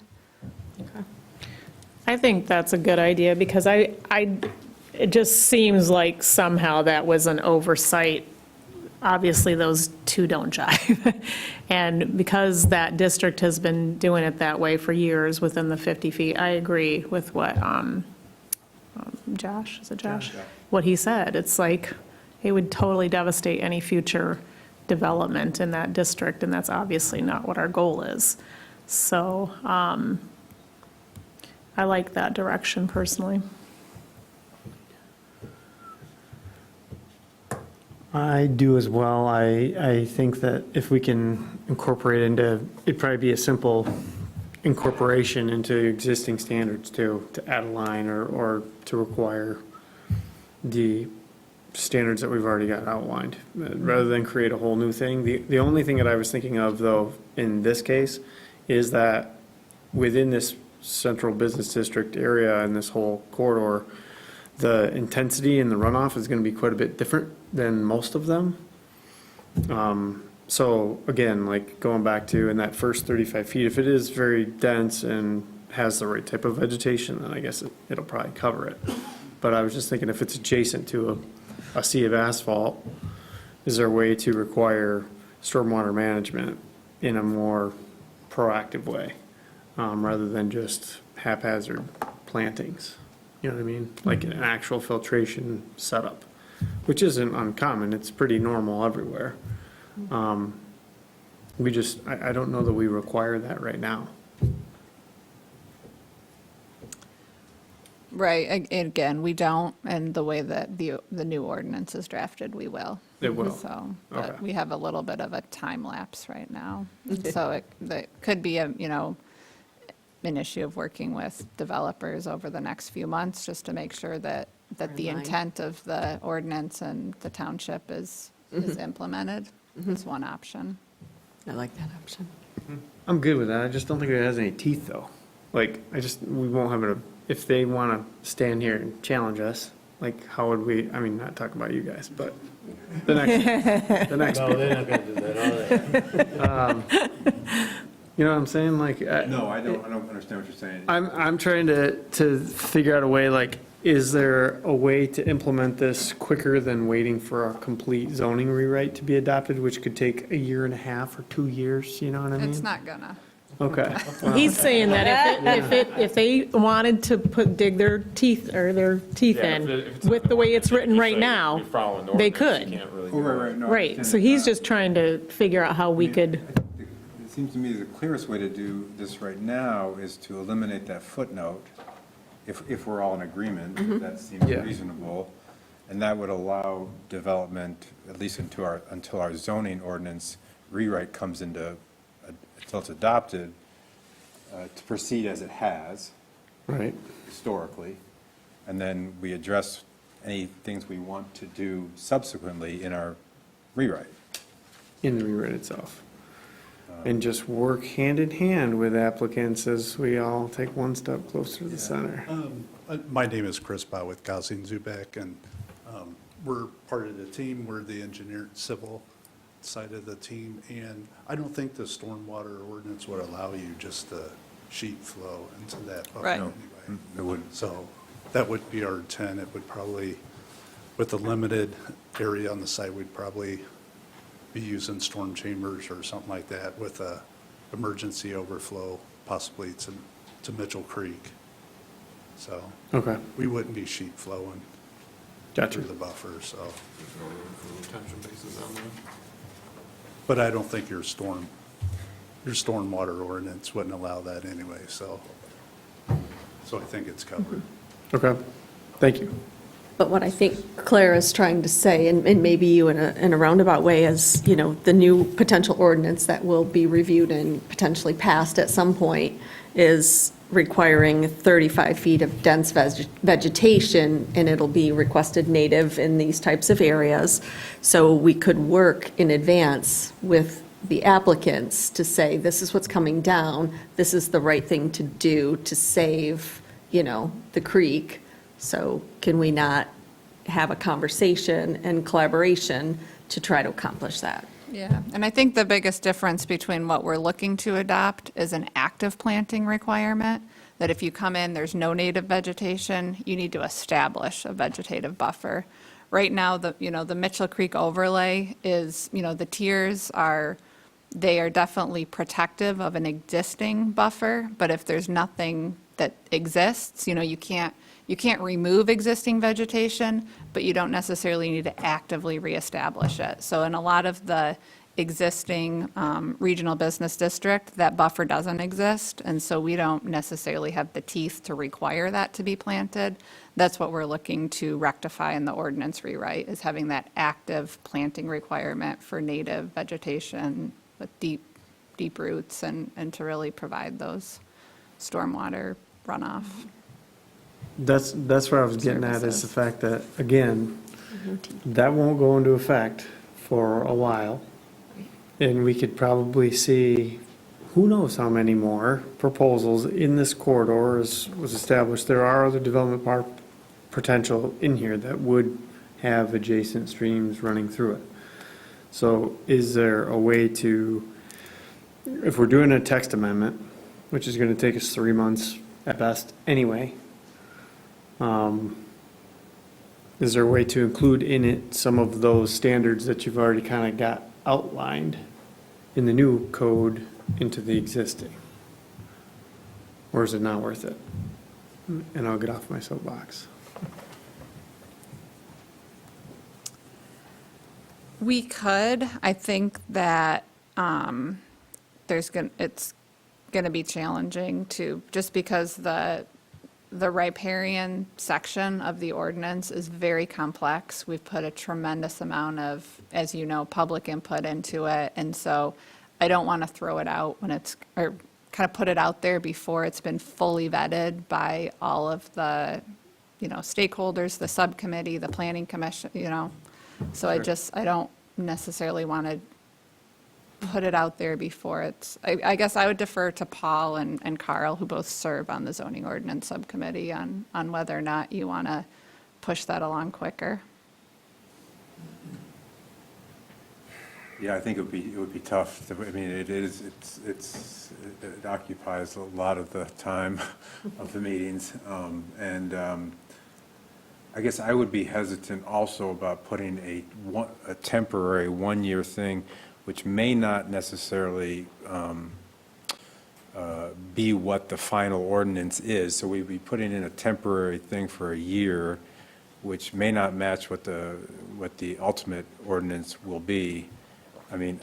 I think that's a good idea, because it just seems like somehow that was an oversight. Obviously, those two don't jive. And because that district has been doing it that way for years within the 50 feet, I agree with what Josh, is it Josh? What he said. It's like, it would totally devastate any future development in that district, and that's obviously not what our goal is. So I like that direction personally. I do as well. I think that if we can incorporate it'd probably be a simple incorporation into existing standards too, to add a line or to require the standards that we've already got outlined, rather than create a whole new thing. The only thing that I was thinking of, though, in this case, is that within this central business district area and this whole corridor, the intensity and the runoff is going to be quite a bit different than most of them. So again, like going back to in that first 35 feet, if it is very dense and has the right type of vegetation, then I guess it'll probably cover it. But I was just thinking, if it's adjacent to a sea of asphalt, is there a way to require stormwater management in a more proactive way, rather than just haphazard plantings? You know what I mean? Like an actual filtration setup, which isn't uncommon. It's pretty normal everywhere. I don't know that we require that right now. Right, again, we don't, and the way that the new ordinance is drafted, we will. It will. So, Okay. but we have a little bit of a time lapse right now. So that could be an issue of working with developers over the next few months, just to make sure that the intent of the ordinance and the township is implemented. It's one option. I like that option. I'm good with that. I just don't think it has any teeth, though. Like, we won't have if they want to stand here and challenge us, like, how would we, I mean, not talk about you guys, but the next No, they're not going to do that, are they? You know what I'm saying? Like, No, I don't understand what you're saying. I'm trying to figure out a way, like, is there a way to implement this quicker than waiting for a complete zoning rewrite to be adopted, which could take 1.5 years or 2 years, you know what I mean? It's not gonna. Okay. He's saying that if they wanted to dig their teeth in with the way it's written right now, they could. Oh, right, no, I Right, understand so he's that. just trying to figure out how we could, It seems to me the clearest way to do this right now is to eliminate that footnote, if we're all in agreement, that seems Yeah. reasonable. And that would allow development, at least until our zoning ordinance rewrite comes until it's adopted, to proceed as it has. Right. historically, and then we address any things we want to do subsequently in our rewrite. In the rewrite itself. And just work hand in hand with applicants as we all take one step closer to the center. My name is Chris Bau with Gaussing Zubek, and we're part of the team. We're the engineer civil side of the team, and I don't think the stormwater ordinance would allow you just to sheet flow into that buffer Right. anyway. It wouldn't. So that would be our intent. It would probably, with the limited area on the site, we'd probably be using storm chambers or something like that with a emergency overflow, possibly to Mitchell Creek. So Okay, we wouldn't be sheet flowing gotcha. through the buffer, so. There's no room for retention bases on there. But I don't think your stormwater ordinance wouldn't allow that anyway, so I think it's covered. Okay, thank you. But what I think Claire is trying to say, and maybe you in a roundabout way, is, you know, the new potential ordinance that will be reviewed and potentially passed at some point is requiring 35 feet of dense vegetation, and it'll be requested native in these types of areas. So we could work in advance with the applicants to say, this is what's coming down, this is the right thing to do to save, you know, the creek. So can we not have a conversation and collaboration to try to accomplish that? Yeah, and I think the biggest difference between what we're looking to adopt is an active planting requirement, that if you come in, there's no native vegetation, you need to establish a vegetative buffer. Right now, the Mitchell Creek overlay is, the tiers they are definitely protective of an existing buffer, but if there's nothing that exists, you can't remove existing vegetation, but you don't necessarily need to actively reestablish it. So in a lot of the existing regional business district, that buffer doesn't exist, and so we don't necessarily have the teeth to require that to be planted. That's what we're looking to rectify in the ordinance rewrite, is having that active planting requirement for native vegetation with deep roots and to really provide those stormwater runoff. That's what I was getting at, is the fact that, again, that won't go into effect for a while. And we could probably see, who knows how many more proposals in this corridor as was established. There are other development potential in here that would have adjacent streams running through it. So is there a way to, if we're doing a text amendment, which is going to take us 3 months at best anyway, is there a way to include in it some of those standards that you've already kind of got outlined in the new code into the existing? Or is it not worth it? And I'll get off my soapbox. We could. I think that it's going to be challenging to, just because the riparian section of the ordinance is very complex. We've put a tremendous amount of, as you know, public input into it, and so I don't want to throw it out or kind of put it out there before it's been fully vetted by all of the, stakeholders, the subcommittee, the planning commission, So I don't necessarily want to put it out there before I guess I would defer to Paul and Carl, who both serve on the zoning ordinance subcommittee, on whether or not you want to push that along quicker. Yeah, I think it would be tough. It occupies a lot of the time of the meetings. I guess I would be hesitant also about putting a temporary one-year thing, which may not necessarily be what the final ordinance is. So we'd be putting in a temporary thing for a year, which may not match what the ultimate ordinance will be. I think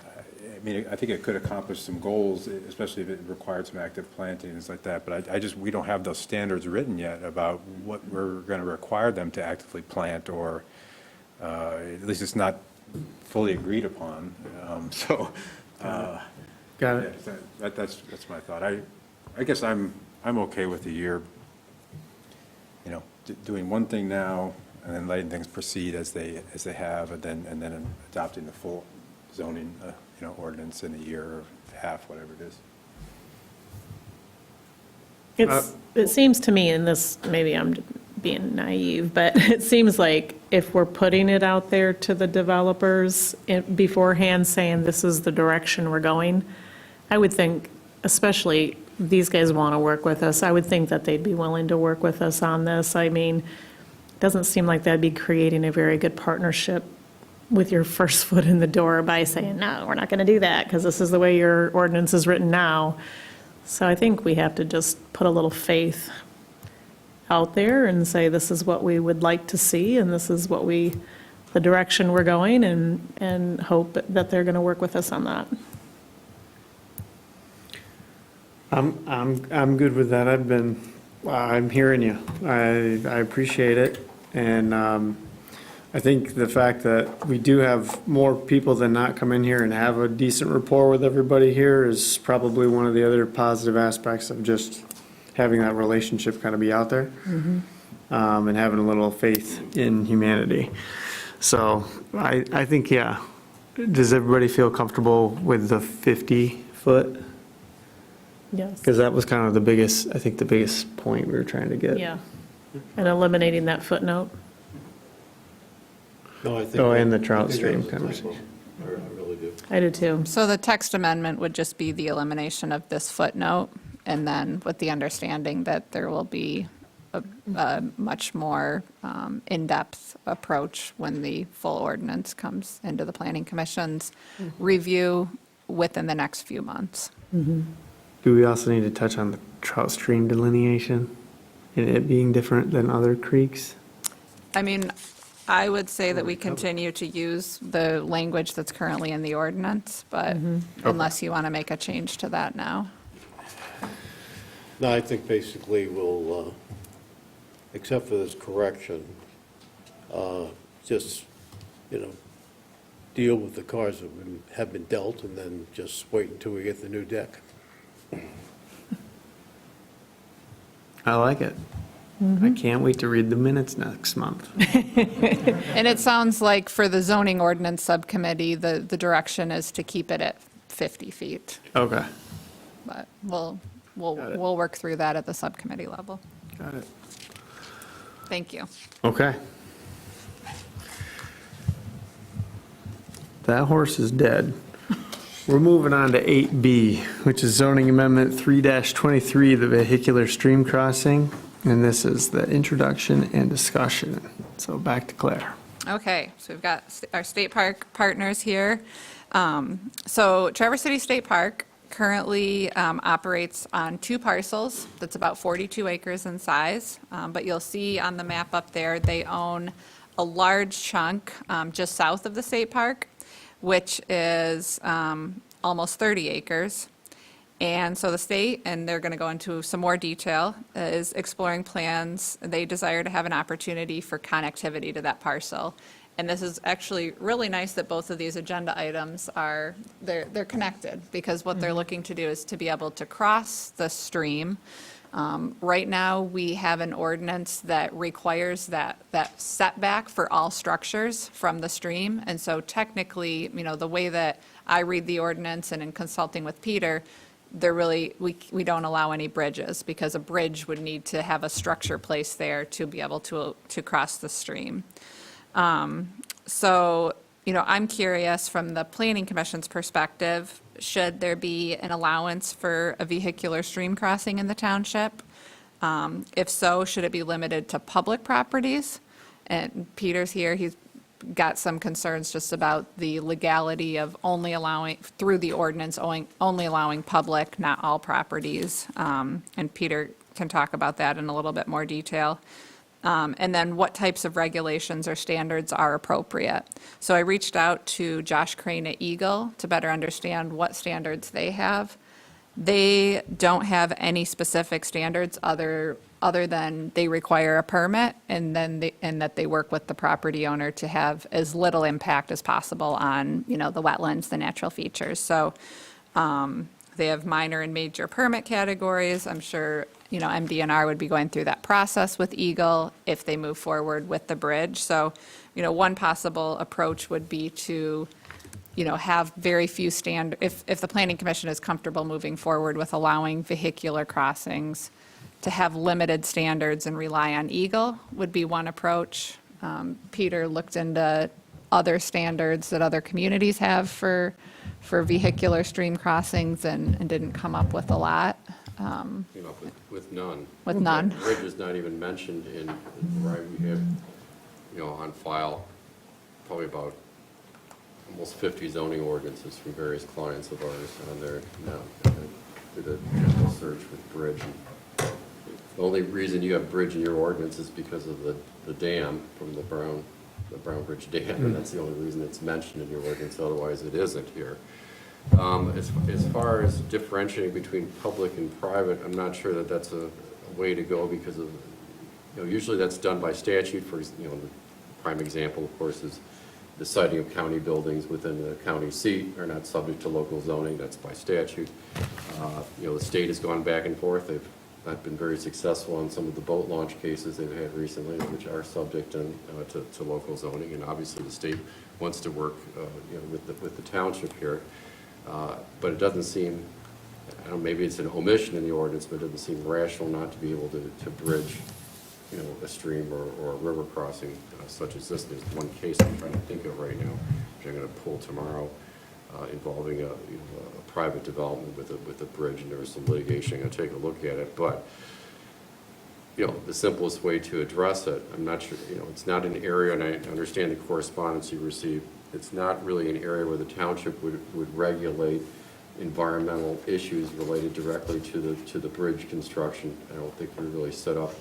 it could accomplish some goals, especially if it required some active planting and things like that. But we don't have those standards written yet about what we're going to require them to actively plant, or at least it's not fully agreed upon. Got it. That's my thought. I guess I'm okay with the year doing one thing now, and then letting things proceed as they have, and then adopting the full zoning, ordinance in a year or half, whatever it is. It seems to me, and this, maybe I'm being naive, but it seems like if we're putting it out there to the developers beforehand, saying this is the direction we're going, I would think, especially these guys want to work with us, I would think that they'd be willing to work with us on this. I mean, it doesn't seem like that'd be creating a very good partnership with your first foot in the door by saying, no, we're not going to do that because this is the way your ordinance is written now. So I think we have to just put a little faith out there and say, this is what we would like to see, and this is what the direction we're going, and hope that they're going to work with us on that. I'm good with that. I'm hearing you. I appreciate it. And I think the fact that we do have more people than not come in here and have a decent rapport with everybody here is probably one of the other positive aspects of just having that relationship kind of be out there. And having a little faith in humanity. So I think, yeah. Does everybody feel comfortable with the 50-foot? Yes. Because that was kind of the biggest point we were trying to get. Yeah. And eliminating that footnote. No, I think. Oh, and the trout I think stream that was a typo. conversation. I really do. I do too. So the text amendment would just be the elimination of this footnote, and then with the understanding that there will be a much more in-depth approach when the full ordinance comes into the Planning Commission's review within the next few months. Do we also need to touch on the trout stream delineation and it being different than other creeks? I mean, I would say that we continue to use the language that's currently in the ordinance, but unless you want to make a change to that now. No, I think basically we'll, except for this correction, just, deal with the cards that have been dealt and then just wait until we get the new deck. I like it. I can't wait to read the minutes next month. And it sounds like for the zoning ordinance subcommittee, the direction is to keep it at 50 feet. Okay, But we'll work through that at the subcommittee level. got it. Thank you. Okay. That horse is dead. We're moving on to 8B, which is zoning amendment 3-23, the vehicular stream crossing. And this is the introduction and discussion. So back to Claire. Okay, so we've got our state park partners here. So Traverse City State Park currently operates on 2 parcels. That's about 42 acres in size. But you'll see on the map up there, they own a large chunk just south of the state park, which is almost 30 acres. And so the state, and they're going to go into some more detail, is exploring plans. They desire to have an opportunity for connectivity to that parcel. And this is actually really nice that both of these agenda items they're connected, because what they're looking to do is to be able to cross the stream. Right now, we have an ordinance that requires that setback for all structures from the stream. And so technically, the way that I read the ordinance and in consulting with Peter, we don't allow any bridges, because a bridge would need to have a structure placed there to be able to cross the stream. So, I'm curious from the Planning Commission's perspective, should there be an allowance for a vehicular stream crossing in the township? If so, should it be limited to public properties? And Peter's here, he's got some concerns just about the legality of only allowing, through the ordinance, only allowing public, not all properties. And Peter can talk about that in a little bit more detail. And then what types of regulations or standards are appropriate. So I reached out to Josh Crane at Eagle to better understand what standards they have. They don't have any specific standards other than they require a permit, and that they work with the property owner to have as little impact as possible on, the wetlands, the natural features. So they have minor and major permit categories. I'm sure MDNR would be going through that process with Eagle if they move forward with the bridge. So, one possible approach would be to, have very few if the planning commission is comfortable moving forward with allowing vehicular crossings, to have limited standards and rely on Eagle would be one approach. Peter looked into other standards that other communities have for vehicular stream crossings and didn't come up with a lot. With none. With none. The bridge is not even mentioned in, where we have, on file, probably about almost 50 zoning ordinances from various clients of ours on there now. Did a general search with bridge. The only reason you have bridge in your ordinance is because of the dam from the Brown Bridge Dam, and that's the only reason it's mentioned in your ordinance, otherwise it isn't here. As far as differentiating between public and private, I'm not sure that that's a way to go because of, usually that's done by statute. For, the prime example, of course, is the siting of county buildings within the county seat are not subject to local zoning. That's by statute. The state has gone back and forth. They've not been very successful on some of the boat launch cases they've had recently, which are subject to local zoning. And obviously, the state wants to work, with the township here. But it doesn't seem, maybe it's an omission in the ordinance, but it doesn't seem rational not to be able to bridge, a stream or a river crossing such as this. There's one case I'm trying to think of right now, which I'm going to pull tomorrow, involving a private development with a bridge, and there was some litigation. I'm going to take a look at it, but the simplest way to address it, I'm not sure, it's not an area, and I understand the correspondence you received. It's not really an area where the township would regulate environmental issues related directly to the bridge construction. I don't think we're really set up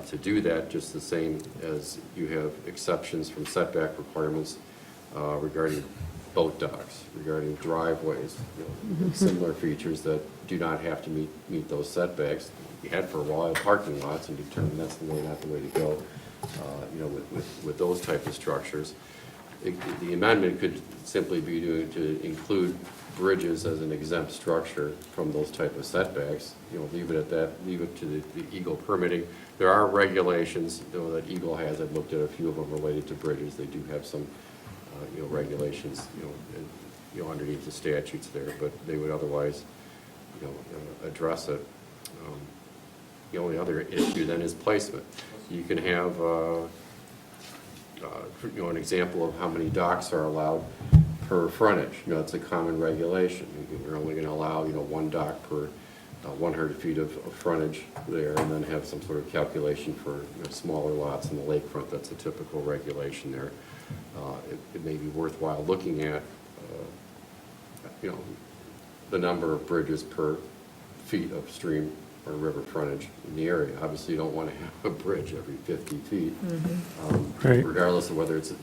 to do that, just the same as you have exceptions from setback requirements regarding boat docks, regarding driveways, similar features that do not have to meet those setbacks. You had for a while parking lots and determined that's the way, not the way to go, with those type of structures. The amendment could simply be to include bridges as an exempt structure from those type of setbacks. Leave it at that, leave it to the Eagle permitting. There are regulations, that Eagle has. I've looked at a few of them related to bridges. They do have some, regulations, underneath the statutes there, but they would otherwise, address it. The only other issue then is placement. You can have, an example of how many docks are allowed per frontage. It's a common regulation. You're only going to allow, one dock per 100 feet of frontage there, and then have some sort of calculation for smaller lots in the lakefront. That's a typical regulation there. It may be worthwhile looking at, the number of bridges per feet of stream or river frontage in the area. Obviously, you don't want to have a bridge every 50 feet, Right. regardless of whether it's, a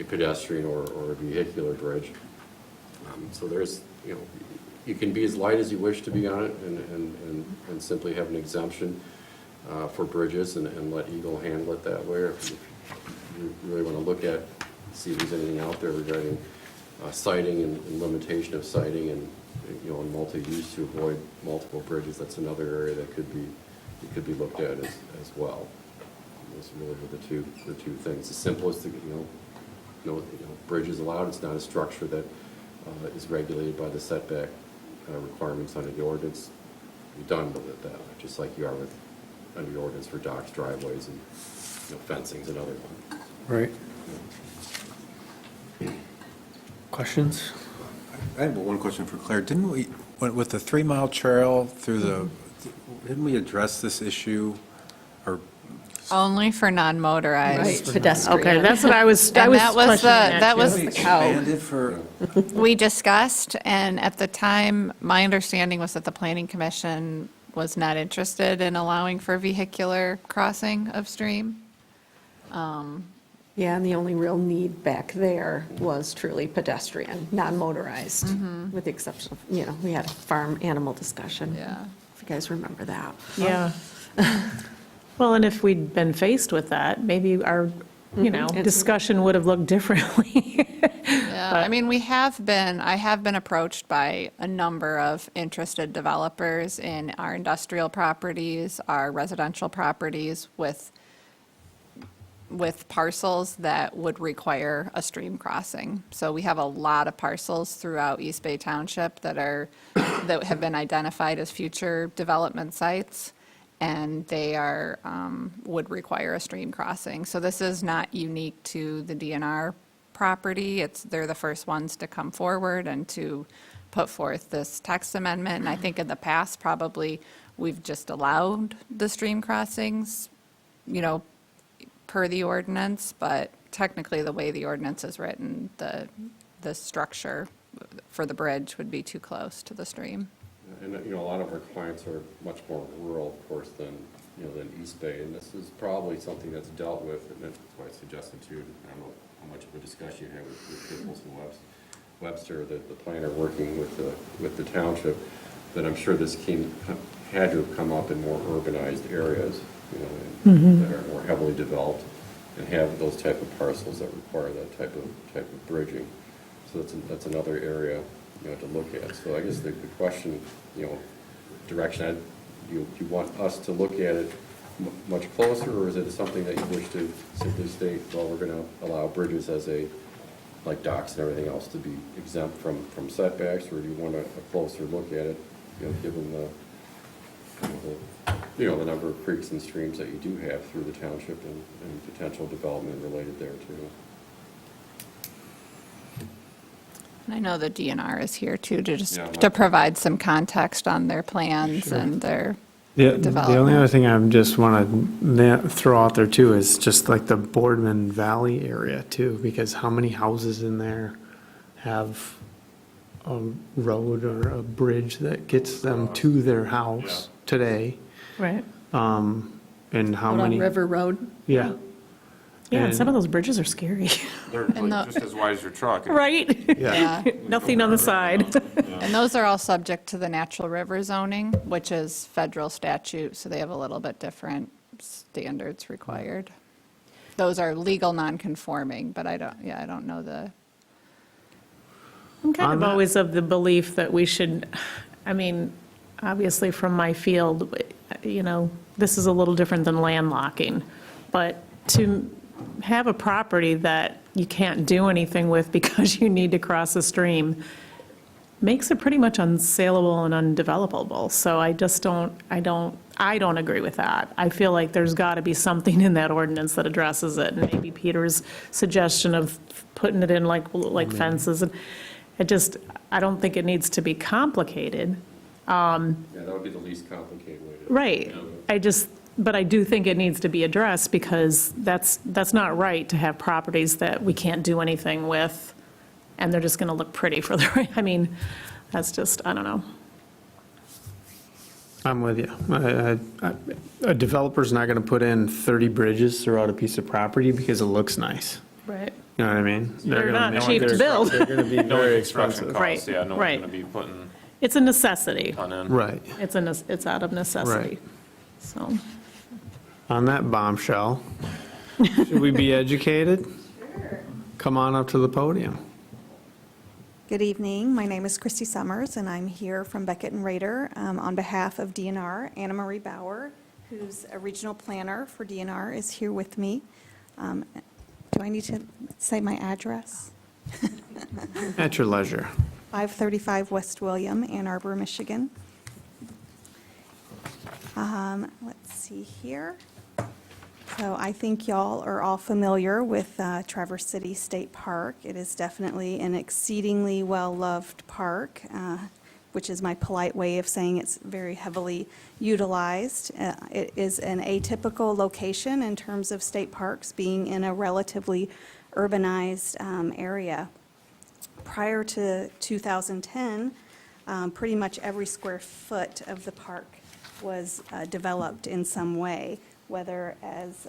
pedestrian or a vehicular bridge. So there's, you can be as light as you wish to be on it and simply have an exemption for bridges and let Eagle handle it that way. Or if you really want to look at, see if there's anything out there regarding siting and limitation of siting and, and multi-use to avoid multiple bridges, that's another area that could be looked at as well. Those really are the two things. The simplest, bridge is allowed. It's not a structure that is regulated by the setback requirements under the ordinance. You're done with it that way, just like you are with under the ordinance for docks, driveways, and fencing's another one. Right. Questions? I have one question for Claire. Didn't we, with the 3 Mile Trail through didn't we address this issue? Or Only for non-motorized. Right, pedestrian. Okay, that's what I was And that was questioning that too. was we expanded for, we discussed, and at the time, my understanding was that the planning commission was not interested in allowing for vehicular crossing of stream. Yeah, and the only real need back there was truly pedestrian, non-motorized, with the exception of, we had a farm animal discussion. Yeah. If you guys remember that. Yeah. Well, and if we'd been faced with that, maybe our you know, discussion would have looked differently. Yeah, I mean, I have been approached by a number of interested developers in our industrial properties, our residential properties with parcels that would require a stream crossing. So we have a lot of parcels throughout East Bay Township that have been identified as future development sites, and they would require a stream crossing. So this is not unique to the DNR property. They're the first ones to come forward and to put forth this text amendment. And I think in the past, probably, we've just allowed the stream crossings, you know, per the ordinance, but technically, the way the ordinance is written, the structure for the bridge would be too close to the stream. And, you know, a lot of our clients are much more rural, of course, than East Bay, and this is probably something that's dealt with, and that's why I suggested to you, I don't know how much of a discussion you had with Peoples and Webster, the planner working with the township, that I'm sure this had to have come up in more urbanized areas, you know, that are more heavily developed and have those type of parcels that require that type of bridging. So that's another area, you know, to look at. So I guess the question, you know, direction, you want us to look at it much closer, or is it something that you wish to simply state, well, we're going to allow bridges as like docks and everything else to be exempt from setbacks, or do you want a closer look at it, you know, given the number of creeks and streams that you do have through the township and potential development related there too? And I know the DNR is here too, to just, Yeah, to provide some context on their plans and their The only development. other thing I just want to throw out there too is just like the Boardman Valley area too, because how many houses in there have a road or a bridge that gets them to their house today? Right. And how Out on many? River Road. Yeah. Yeah, and some of those bridges are scary, They're And like just as wide as your truck. right? Yeah. Nothing on the side. And those are all subject to the natural river zoning, which is federal statute, so they have a little bit different standards required. Those are legal non-conforming, but I don't know the, I'm kind On of that- always of the belief that we should, I mean, obviously from my field, you know, this is a little different than landlocking, but to have a property that you can't do anything with because you need to cross a stream makes it pretty much unsaleable and undevelopable. So I just don't agree with that. I feel like there's got to be something in that ordinance that addresses it, and maybe Peter's suggestion of putting it in like fences, and I don't think it needs to be complicated. Yeah, that would be the least complicated way to. Right. But I do think it needs to be addressed, because that's not right to have properties that we can't do anything with, and they're just going to look pretty for the, I mean, that's just, I don't know. I'm with you. A developer's not going to put in 30 bridges throughout a piece of property because it looks nice. Right. You know what I mean? They're gonna not make- cheap to build. They're going to be No very construction expensive. costs, Right, yeah, no one's right. going to be putting It's a necessity. a ton in. Right. It's out of necessity. Right. So, On that bombshell, should we be educated? Come on up to the podium. Good evening. My name is Christy Summers, and I'm here from Beckett and Rader on behalf of DNR. Anna Marie Bauer, who's a regional planner for DNR, is here with me. Do I need to say my address? At your leisure. 535 West William, Ann Arbor, Michigan. Let's see here. So I think y'all are all familiar with Traverse City State Park. It is definitely an exceedingly well-loved park, which is my polite way of saying it's very heavily utilized. It is an atypical location in terms of state parks, being in a relatively urbanized area. Prior to 2010, pretty much every square foot of the park was developed in some way, whether as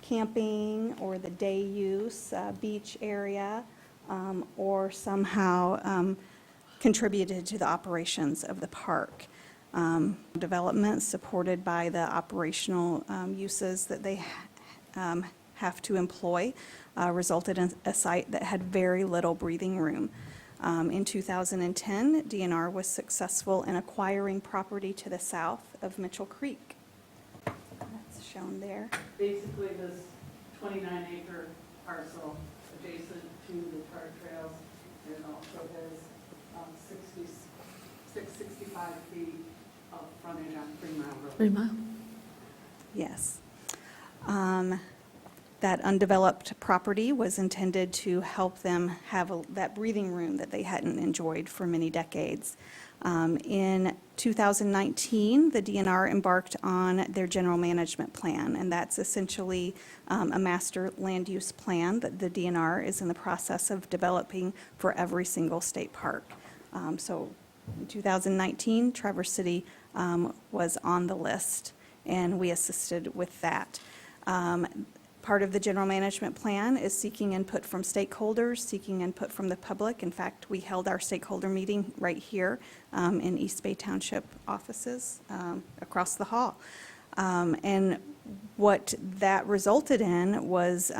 camping or the day use, beach area, or somehow contributed to the operations of the park. Development supported by the operational uses that they have to employ, resulted in a site that had very little breathing room. In 2010, DNR was successful in acquiring property to the south of Mitchell Creek. That's shown there. Basically, this 29-acre parcel adjacent to the Targ Trails, it also has 65 feet of frontage on 3 Mile Road. 3 Mile. Yes. That undeveloped property was intended to help them have that breathing room that they hadn't enjoyed for many decades. In 2019, the DNR embarked on their general management plan, and that's essentially a master land use plan that the DNR is in the process of developing for every single state park. So in 2019, Traverse City was on the list, and we assisted with that. Part of the general management plan is seeking input from stakeholders, seeking input from the public. In fact, we held our stakeholder meeting right here in East Bay Township offices across the hall. And what that resulted in was,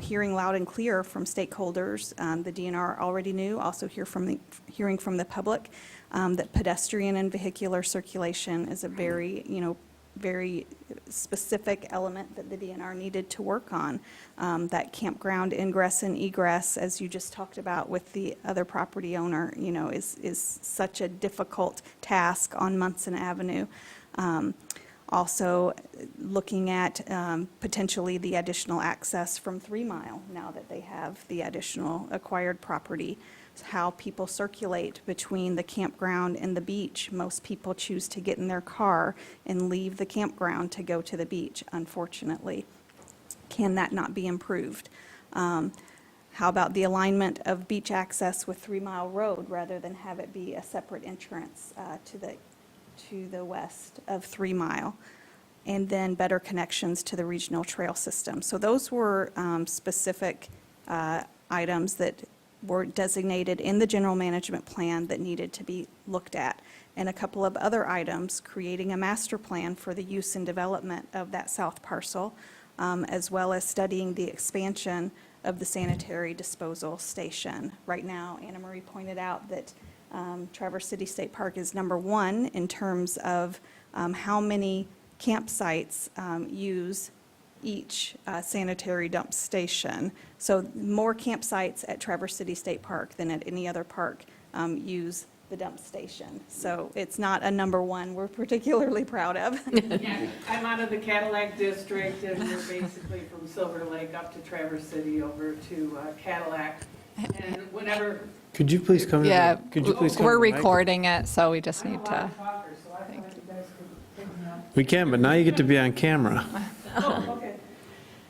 hearing loud and clear from stakeholders. The DNR already knew, also hearing from the public, that pedestrian and vehicular circulation is a very specific element that the DNR needed to work on. That campground ingress and egress, as you just talked about with the other property owner, is such a difficult task on Munson Avenue. Also, looking at potentially the additional access from 3 Mile, now that they have the additional acquired property, how people circulate between the campground and the beach. Most people choose to get in their car and leave the campground to go to the beach, unfortunately. Can that not be improved? How about the alignment of beach access with 3 Mile Road rather than have it be a separate entrance to the west of 3 Mile? And then better connections to the regional trail system. So those were specific items that were designated in the general management plan that needed to be looked at. And a couple of other items, creating a master plan for the use and development of that south parcel, as well as studying the expansion of the sanitary disposal station. Right now, Anna Marie pointed out that Traverse City State Park is #1 in terms of how many campsites use each sanitary dump station. So more campsites at Traverse City State Park than at any other park use the dump station. So it's not a #1 we're particularly proud of. Yeah, I'm out of the Cadillac district, and we're basically from Silver Lake up to Traverse City over to Cadillac. And whenever, Could you please come to Yeah, the, could you please come we're to the mic? recording it, so we just need to. so I thought you guys could pick me up. We can, but now you get to be on camera. Oh, okay.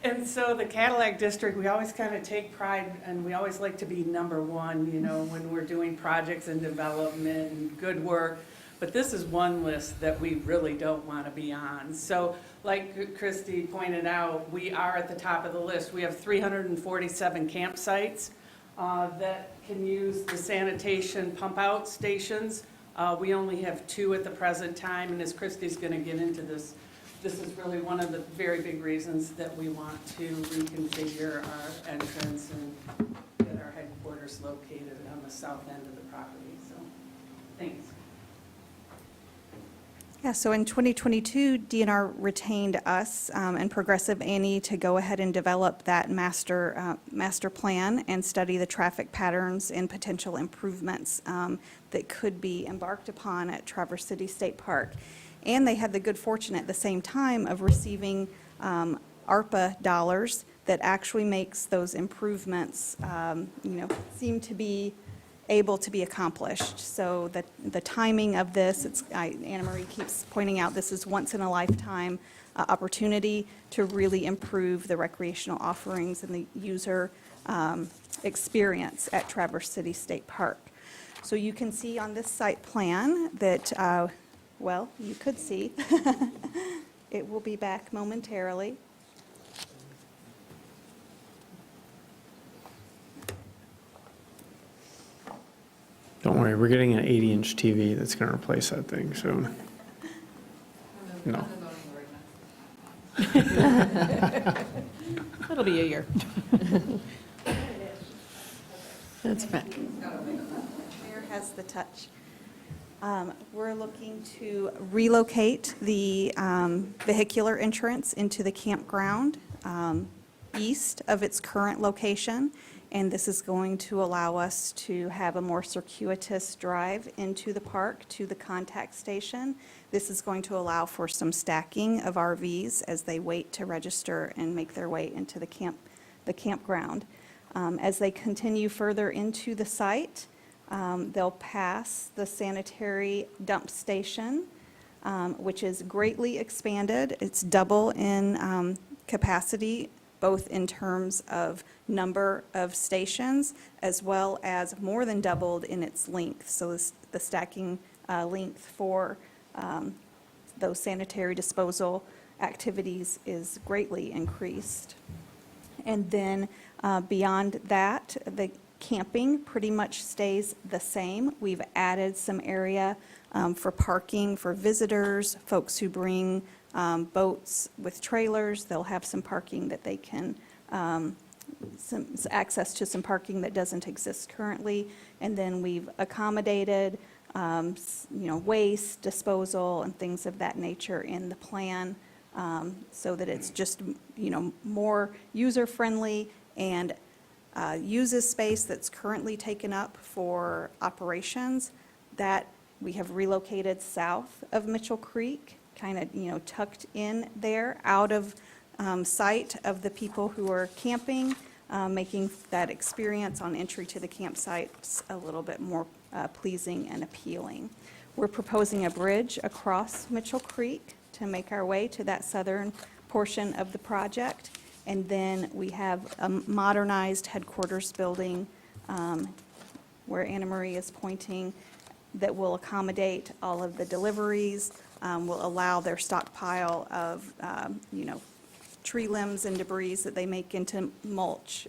And so the Cadillac district, we always kind of take pride, and we always like to be #1, when we're doing projects and development and good work. But this is one list that we really don't want to be on. So like Christy pointed out, we are at the top of the list. We have 347 campsites that can use the sanitation pump-out stations. We only have 2 at the present time, and as Christy's going to get into this, this is really one of the very big reasons that we want to reconfigure our entrance and get our headquarters located on the south end of the property, so, thanks. Yeah, so in 2022, DNR retained us and Progressive Annie to go ahead and develop that master plan and study the traffic patterns and potential improvements that could be embarked upon at Traverse City State Park. And they had the good fortune at the same time of receiving ARPA dollars that actually makes those improvements, seem to be able to be accomplished. So the timing of this, Anna Marie keeps pointing out, this is once in a lifetime opportunity to really improve the recreational offerings and the user experience at Traverse City State Park. So you can see on this site plan that, you could see, it will be back momentarily. Don't worry, we're getting an 80-inch TV that's going to replace that thing soon. No. That'll be a year. That's right. Mayor has the touch. We're looking to relocate the vehicular entrance into the campground east of its current location, and this is going to allow us to have a more circuitous drive into the park to the contact station. This is going to allow for some stacking of RVs as they wait to register and make their way into the campground. As they continue further into the site, they'll pass the sanitary dump station, which is greatly expanded. It's double in capacity, both in terms of number of stations, as well as more than doubled in its length. So the stacking length for those sanitary disposal activities is greatly increased. And then beyond that, the camping pretty much stays the same. We've added some area for parking for visitors, folks who bring boats with trailers. They'll have some parking that they can, some access to some parking that doesn't exist currently. And then we've accommodated, waste disposal and things of that nature in the plan, so that it's just, more user-friendly and uses space that's currently taken up for operations that we have relocated south of Mitchell Creek, kind of, tucked in there, out of sight of the people who are camping, making that experience on entry to the campsite a little bit more pleasing and appealing. We're proposing a bridge across Mitchell Creek to make our way to that southern portion of the project. And then we have a modernized headquarters building where Anna Marie is pointing that will accommodate all of the deliveries, will allow their stockpile of, tree limbs and debris that they make into mulch,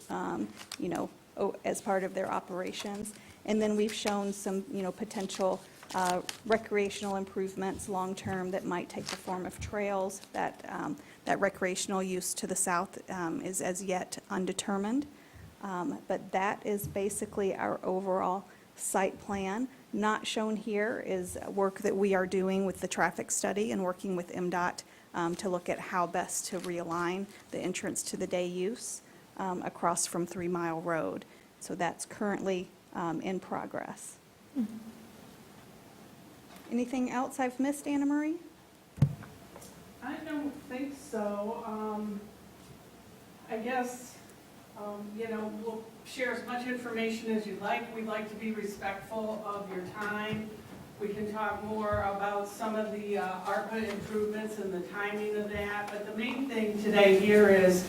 as part of their operations. And then we've shown some, potential recreational improvements long-term that might take the form of trails. That recreational use to the south is as yet undetermined. But that is basically our overall site plan. Not shown here is work that we are doing with the traffic study and working with MDOT to look at how best to realign the entrance to the day use across from 3 Mile Road. So that's currently in progress. Anything else I've missed, Anna Marie? I don't think so. I guess, we'll share as much information as you'd like. We'd like to be respectful of your time. We can talk more about some of the ARPA improvements and the timing of that. But the main thing today here is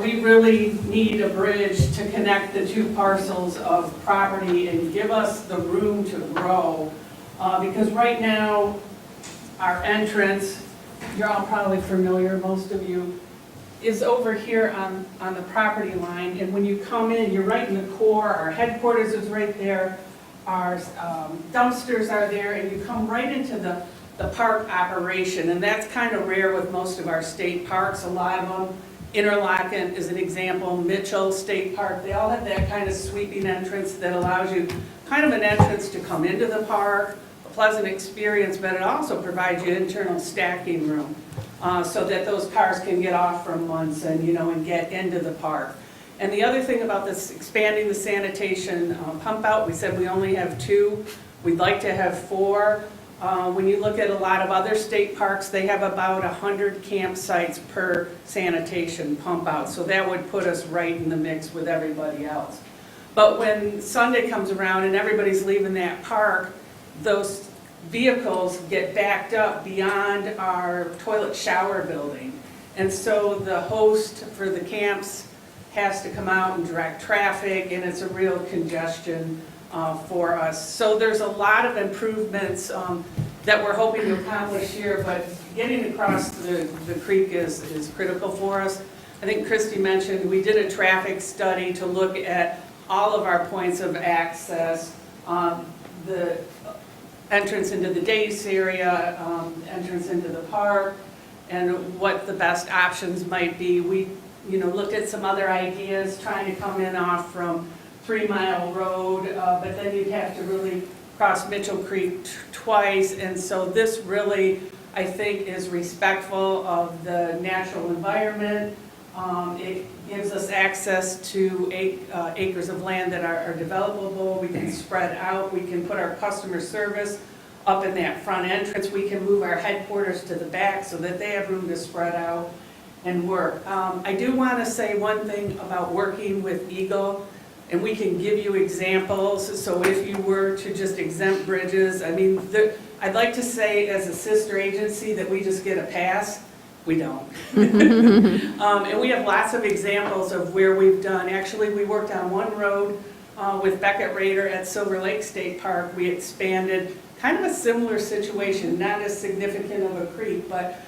we really need a bridge to connect the two parcels of property and give us the room to grow. Because right now, our entrance, you're all probably familiar, most of you, is over here on the property line. And when you come in, you're right in the core. Our headquarters is right there. Our dumpsters are there. And you come right into the park operation. And that's kind of rare with most of our state parks. A lot of them, Interlochen is an example, Mitchell State Park. They all have that kind of sweeping entrance that allows you kind of an entrance to come into the park, a pleasant experience, but it also provides you internal stacking room so that those cars can get off from Munson, and get into the park. And the other thing about this expanding the sanitation pump out, we said we only have 2. We'd like to have 4. When you look at a lot of other state parks, they have about 100 campsites per sanitation pump out. So that would put us right in the mix with everybody else. But when Sunday comes around and everybody's leaving that park, those vehicles get backed up beyond our toilet shower building. And so the host for the camps has to come out and direct traffic, and it's a real congestion for us. So there's a lot of improvements that we're hoping to accomplish here, but getting across the creek is critical for us. I think Christy mentioned we did a traffic study to look at all of our points of access, the entrance into the Dace area, entrance into the park, and what the best options might be. We looked at some other ideas, trying to come in off from 3 Mile Road, but then you'd have to really cross Mitchell Creek twice, and so this really, I think, is respectful of the natural environment. It gives us access to acres of land that are developable. We can spread out, we can put our customer service up in that front entrance. We can move our headquarters to the back so that they have room to spread out and work. I do want to say one thing about working with Eagle, and we can give you examples. So if you were to just exempt bridges, I mean, I'd like to say as a sister agency that we just get a pass. We don't. And we have lots of examples of where we've done. Actually, we worked on one road with Beckett Raider at Silver Lake State Park. We expanded kind of a similar situation, not as significant of a creek, but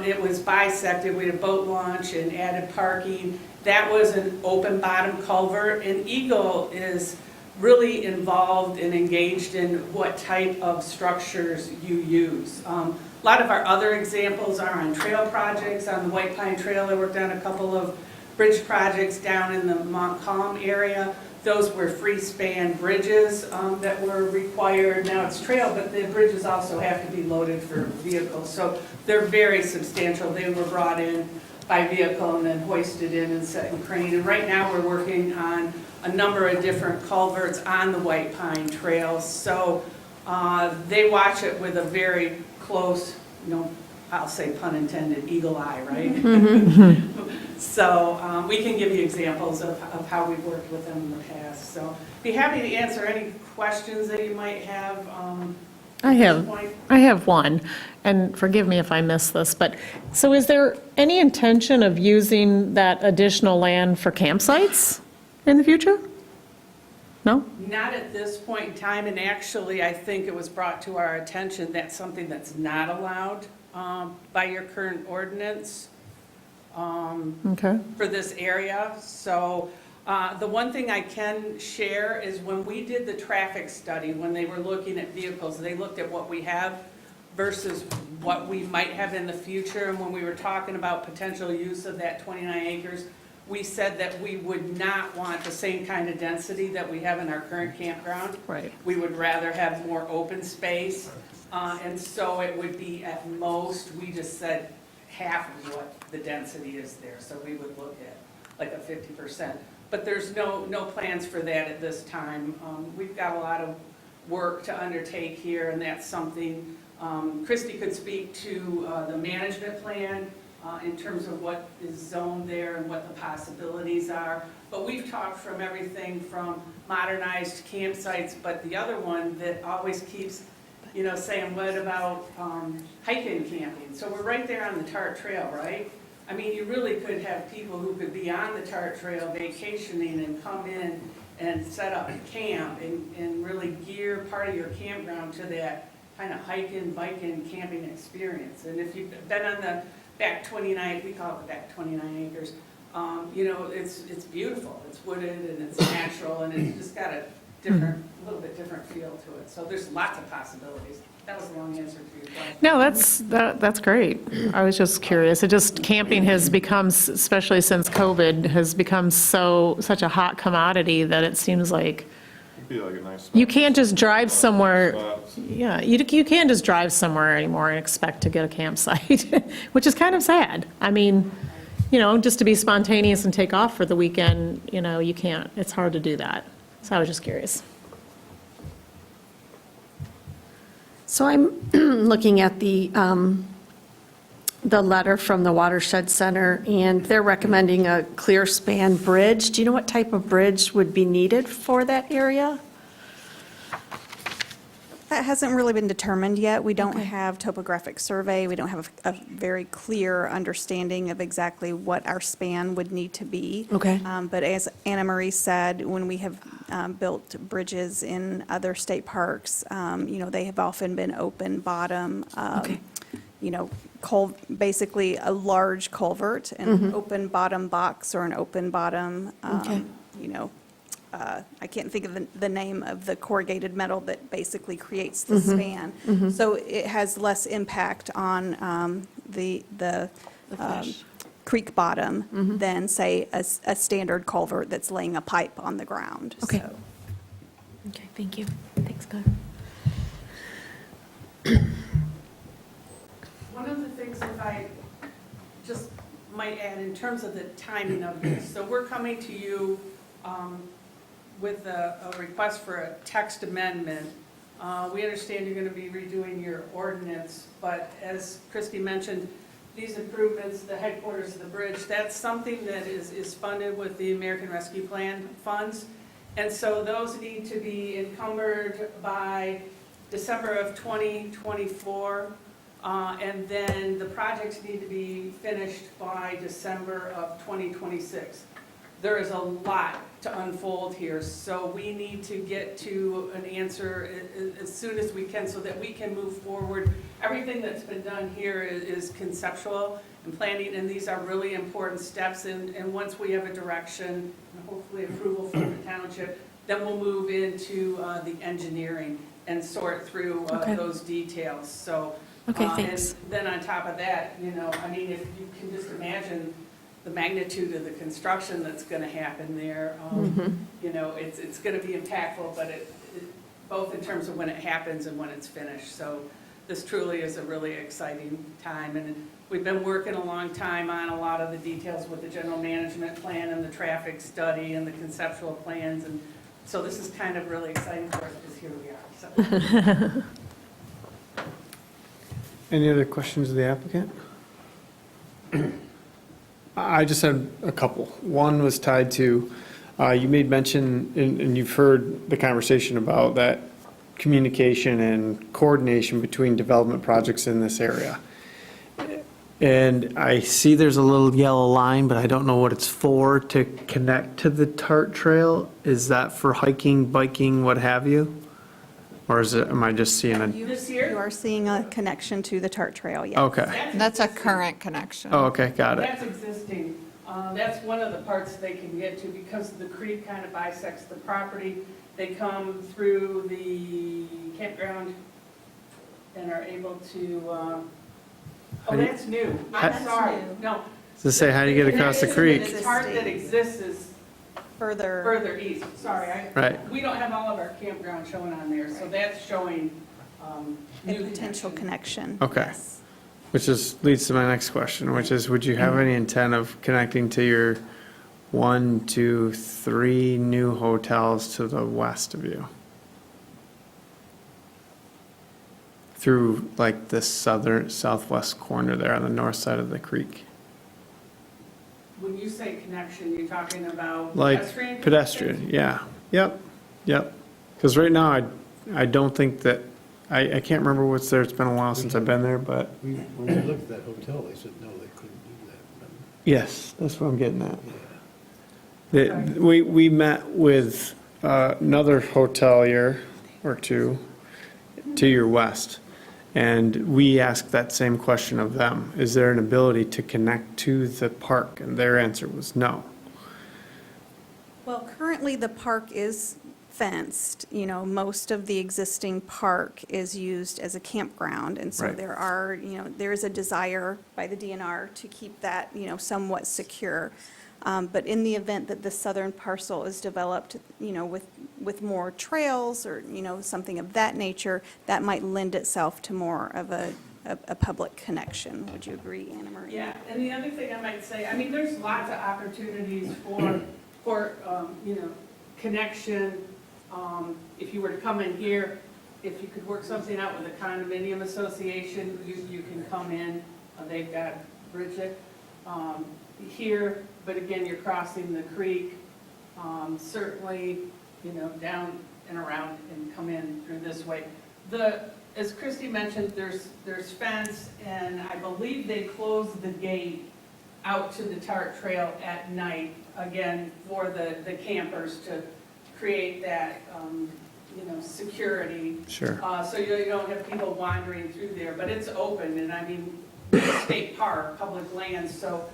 it was bisected. We had a boat launch and added parking. That was an open bottom culvert, and Eagle is really involved and engaged in what type of structures you use. A lot of our other examples are on trail projects. On the White Pine Trail, I worked on a couple of bridge projects down in the Montcalm area. Those were free span bridges that were required. Now it's trail, but the bridges also have to be loaded for vehicles. So they're very substantial. They were brought in by vehicle and then hoisted in and set in crane. And right now we're working on a number of different culverts on the White Pine Trail. So they watch it with a very close, I'll say pun intended, eagle eye, right? So we can give you examples of how we've worked with them in the past. So be happy to answer any questions that you might have. I have one, and forgive me if I missed this, but, so is there any intention of using that additional land for campsites in the future? No? Not at this point in time, and actually, I think it was brought to our attention that's something that's not allowed by your current ordinance Okay. for this area. So the one thing I can share is when we did the traffic study, when they were looking at vehicles, they looked at what we have versus what we might have in the future. And when we were talking about potential use of that 29 acres, we said that we would not want the same kind of density that we have in our current campground. Right. We would rather have more open space. And so it would be at most, we just said half of what the density is there. So we would look at like a 50%. But there's no plans for that at this time. We've got a lot of work to undertake here, and that's something Christie could speak to the management plan in terms of what is zoned there and what the possibilities are. But we've talked from everything from modernized campsites, but the other one that always keeps, saying, what about hiking camping? So we're right there on the Tart Trail, right? I mean, you really could have people who could be on the Tart Trail vacationing and come in and set up camp and really gear part of your campground to that kind of hiking, biking, camping experience. And if you've been on the back 29, we call it the back 29 acres, it's beautiful. It's wooded and it's natural and it's just got a little bit different feel to it. So there's lots of possibilities. That was a long answer to your question. No, that's great. I was just curious. Camping has become, especially since COVID, has become such a hot commodity that it seems like It'd be like a nice you can't just drive somewhere. spots. Yeah, you can't just drive somewhere anymore and expect to get a campsite, which is kind of sad. I mean, just to be spontaneous and take off for the weekend, you can't. It's hard to do that. So I was just curious. So I'm looking at the letter from the Watershed Center, and they're recommending a clear span bridge. Do you know what type of bridge would be needed for that area? That hasn't really been determined yet. We don't have topographic survey. We don't have a very clear understanding of exactly what our span would need to be. Okay. But as Anna Marie said, when we have built bridges in other state parks, they have often been open bottom, basically a large culvert, an open bottom box or an open bottom, I can't think of the name of the corrugated metal that basically creates the span. So it has less impact on the creek bottom than, say, a standard culvert that's laying a pipe on the ground. Okay. So- Okay, thank you. Thanks, Claire. One of the things, if I just might add, in terms of the timing of this, so we're coming to you with a request for a text amendment. We understand you're going to be redoing your ordinance, but as Christie mentioned, these improvements, the headquarters of the bridge, that's something that is funded with the American Rescue Plan funds. And so those need to be encumbered by December of 2024. And then the projects need to be finished by December of 2026. There is a lot to unfold here, so we need to get to an answer as soon as we can so that we can move forward. Everything that's been done here is conceptual and planning, and these are really important steps. And once we have a direction, and hopefully approval from the township, then we'll move into the engineering and sort through Okay. those details. So. Okay, thanks. And then on top of that, you know, I mean, if you can just imagine the magnitude of the construction that's going to happen there, you know, it's going to be impactful, but both in terms of when it happens and when it's finished. So this truly is a really exciting time. And we've been working a long time on a lot of the details with the general management plan and the traffic study and the conceptual plans. And so this is kind of really exciting for us because here we are. So. Any other questions of the applicant? I just had a couple. One was tied to, you made mention, and you've heard the conversation about that communication and coordination between development projects in this area. And I see there's a little yellow line, but I don't know what it's for, to connect to the TART trail. Is that for hiking, biking, what have you? Or is it, am I just seeing a, This year? You are seeing a connection to the TART trail, yes. okay. That's a current connection. Oh, okay, got it. That's existing. That's one of the parts they can get to because the creek kind of bisects the property. They come through the campground and are able to, How oh, do you- that's new. How- I'm sorry, no. To say, how do you get across the creek? The part that exists is Further, further east, sorry. Right. We don't have all of our campground showing on there, so that's showing a new potential connection. Okay. yes. Which is, leads to my next question, which is, would you have any intent of connecting to your 1, 2, 3 new hotels to the west of you? Through like this southwest corner there on the north side of the creek? When you say connection, you're talking about Like pedestrian? pedestrian, yeah. Yep. Because right now, I don't think that, I can't remember what's there, it's been a while since I've been there, but When we looked at that hotel, they said, no, they couldn't do that. remember? yes, that's what I'm getting at. We met with another hotelier or two to your west, and we asked that same question of them. Is there an ability to connect to the park? And their answer was no. Well, currently, the park is fenced. You know, most of the existing park is used as a campground, and so Right. there are, you know, there is a desire by the DNR to keep that, you know, somewhat secure. But in the event that the southern parcel is developed, you know, with more trails or, you know, something of that nature, that might lend itself to more of a public connection. Would you agree, Anna Marie? Yeah, and the other thing I might say, I mean, there's lots of opportunities for you know, connection. If you were to come in here, if you could work something out with a condominium association, you can come in. They've got Bridget here, but again, you're crossing the creek. Certainly, you know, down and around and come in through this way. As Christie mentioned, there's fence, and I believe they closed the gate out to the TART trail at night, again, for the campers to create that, you know, security. Sure. So you don't have people wandering through there, but it's open, and I mean, state park, public lands, so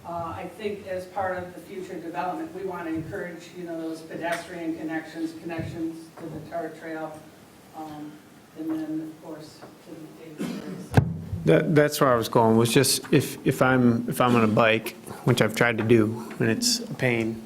I think as part of the future development, we want to encourage, you know, those pedestrian connections to the TART trail, and then, of course, to the Davis area. That's where I was going, was just if I'm on a bike, which I've tried to do, and it's a pain,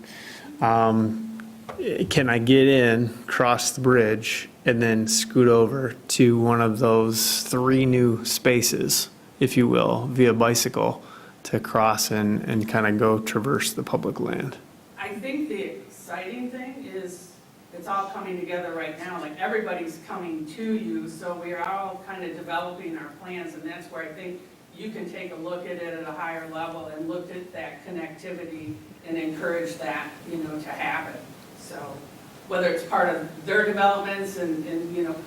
can I get in, cross the bridge, and then scoot over to one of those 3 new spaces, if you will, via bicycle, to cross and kind of go traverse the public land? I think the exciting thing is it's all coming together right now, like everybody's coming to you, so we are all kind of developing our plans, and that's where I think you can take a look at it at a higher level and look at that connectivity and encourage that, to happen. So whether it's part of their developments and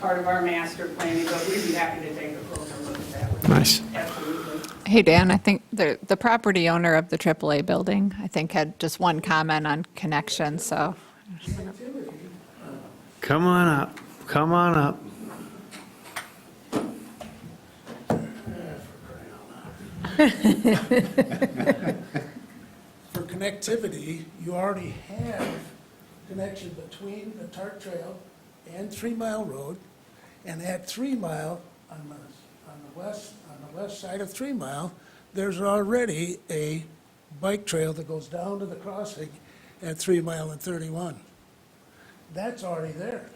part of our master planning, but we'd be happy to take a closer look at that. Nice. Absolutely. Hey, Dan, I think the property owner of the AAA building, I think, had just one comment on connection, so. Come on up, come on up. For connectivity, you already have connection between the Tart Trail and 3 Mile Road, and at 3 Mile, on the west side of 3 Mile, there's already a bike trail that goes down to the crossing at 3 Mile and 31. That's already there.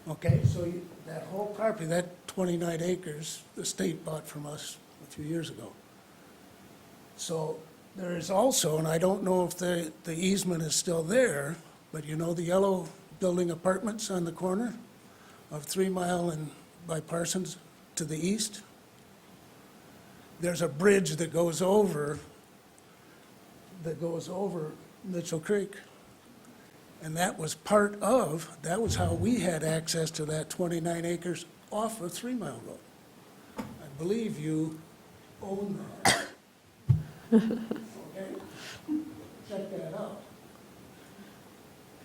Okay, so that whole property, that 29 acres, the state bought from us a few years ago. So there is also, and I don't know if the easement is still there, but the yellow building apartments on the corner of 3 Mile and by Parsons to the east? There's a bridge that goes over Mitchell Creek. And that was that was how we had access to that 29 acres off of 3 Mile Road. I believe you own that. Okay? Check that out.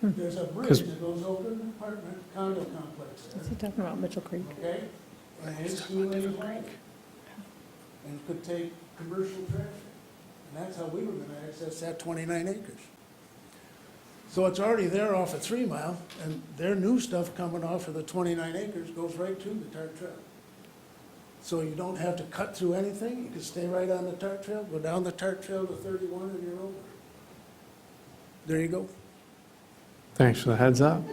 There's a bridge that goes over an apartment condo complex there. Is he talking about Mitchell Creek? Okay? And it's 2 lanes wide. And could take commercial traffic. And that's how we were going to access that 29 acres. So it's already there off of 3 Mile, and their new stuff coming off of the 29 acres goes right to the Tart Trail. So you don't have to cut through anything, you can stay right on the Tart Trail, go down the Tart Trail to 31 and you're over. There you go. Thanks for the heads up.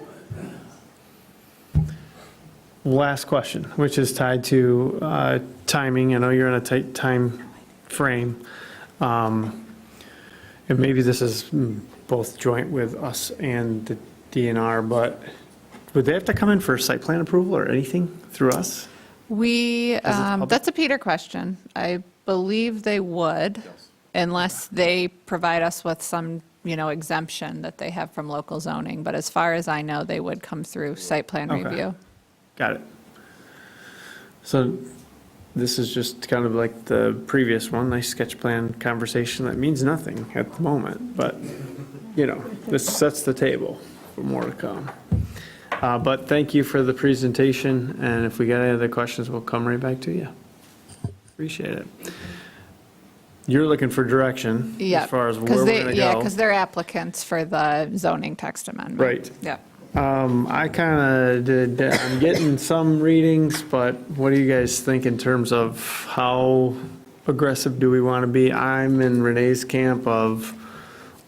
Last question, which is tied to timing. I know you're in a tight time frame. And maybe this is both joint with us and the DNR, but would they have to come in for site plan approval or anything through us? That's a Peter question. I believe they would, unless they provide us with some, exemption that they have from local zoning. But as far as I know, they would come through site plan Okay. review. Got it. So this is just kind of like the previous one, nice sketch plan conversation that means nothing at the moment, but, this sets the table for more to come. But thank you for the presentation, and if we got any other questions, we'll come right back to you. Appreciate it. You're looking for direction Yeah. as far as where we're going to Yeah, go. because they're applicants for the zoning text amendment. Right. Yeah. I kind of did, I'm getting some readings, but what do you guys think in terms of how aggressive do we want to be? I'm in Renee's camp of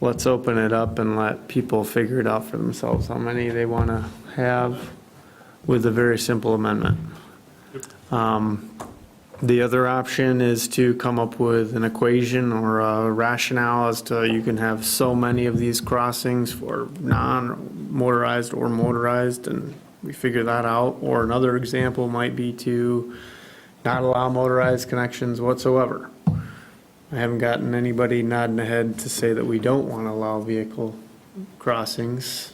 let's open it up and let people figure it out for themselves, how many they want to have with a very simple amendment. The other option is to come up with an equation or a rationale as to you can have so many of these crossings for non-motorized or motorized, and we figure that out. Or another example might be to not allow motorized connections whatsoever. I haven't gotten anybody nodding ahead to say that we don't want to allow vehicle crossings.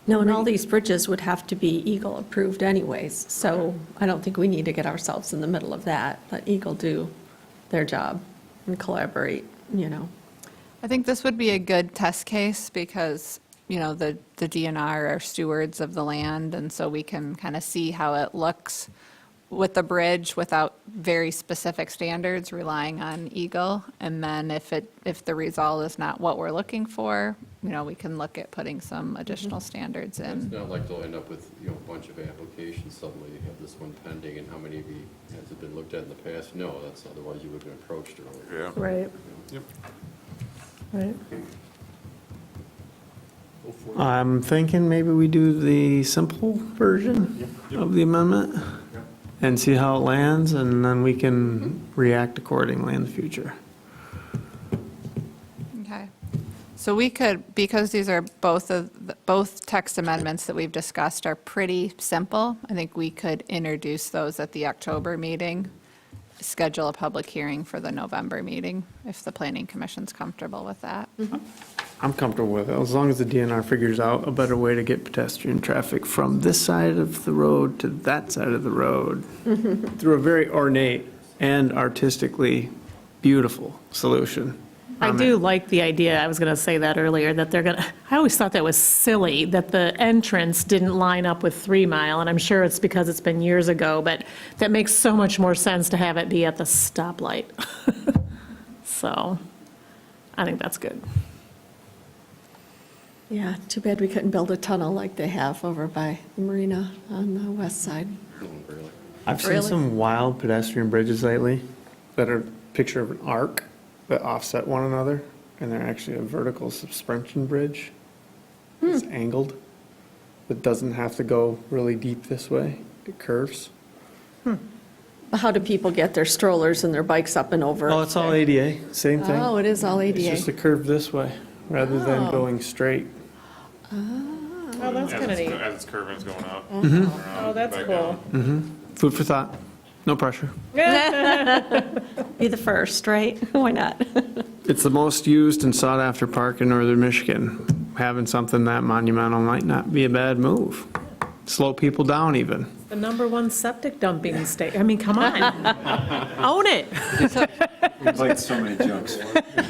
No, and all these bridges would have to be Eagle approved anyways, so I don't think we need to get ourselves in the middle of that. Let Eagle do their job and collaborate, I think this would be a good test case because, the DNR are stewards of the land, and so we can kind of see how it looks with the bridge without very specific standards, relying on Eagle. And then if the result is not what we're looking for, we can look at putting some additional standards It's in. not like they'll end up with, a bunch of applications suddenly. You have this one pending, and how many of you, has it been looked at in the past? No, that's, otherwise you would have been approached earlier. Yeah. Right. Yep. Right. I'm thinking maybe we do the simple version of the amendment and see how it lands, and then we can react accordingly in the future. Okay. So we could, because these are both text amendments that we've discussed are pretty simple, I think we could introduce those at the October meeting, schedule a public hearing for the November meeting, if the Planning Commission's comfortable with that. I'm comfortable with it, as long as the DNR figures out a better way to get pedestrian traffic from this side of the road to that side of the road through a very ornate and artistically beautiful solution. I do like the idea, I was going to say that earlier, that they're going to, I always thought that was silly, that the entrance didn't line up with 3 Mile, and I'm sure it's because it's been years ago, but that makes so much more sense to have it be at the stoplight. So, I think that's good. Yeah, too bad we couldn't build a tunnel like they have over by the marina on the west side. No, really. I've seen Really? some wild pedestrian bridges lately that are a picture of an arc that offset one another, and they're actually a vertical suspension bridge. It's angled. It doesn't have to go really deep this way. It curves. How do people get their strollers and their bikes up and over? Oh, it's all ADA, same thing. Oh, it is all It's just a ADA. curve this way, rather than Oh. going straight. Oh, that's kind of neat. As it's curving, it's going up. Oh, that's cool. Food for thought. No pressure. Be the first, right? Why not? It's the most used and sought-after park in northern Michigan. Having something that monumental might not be a bad move. Slow people down even. The #1 septic dumping state, I mean, come on. Own it. We played so many jokes.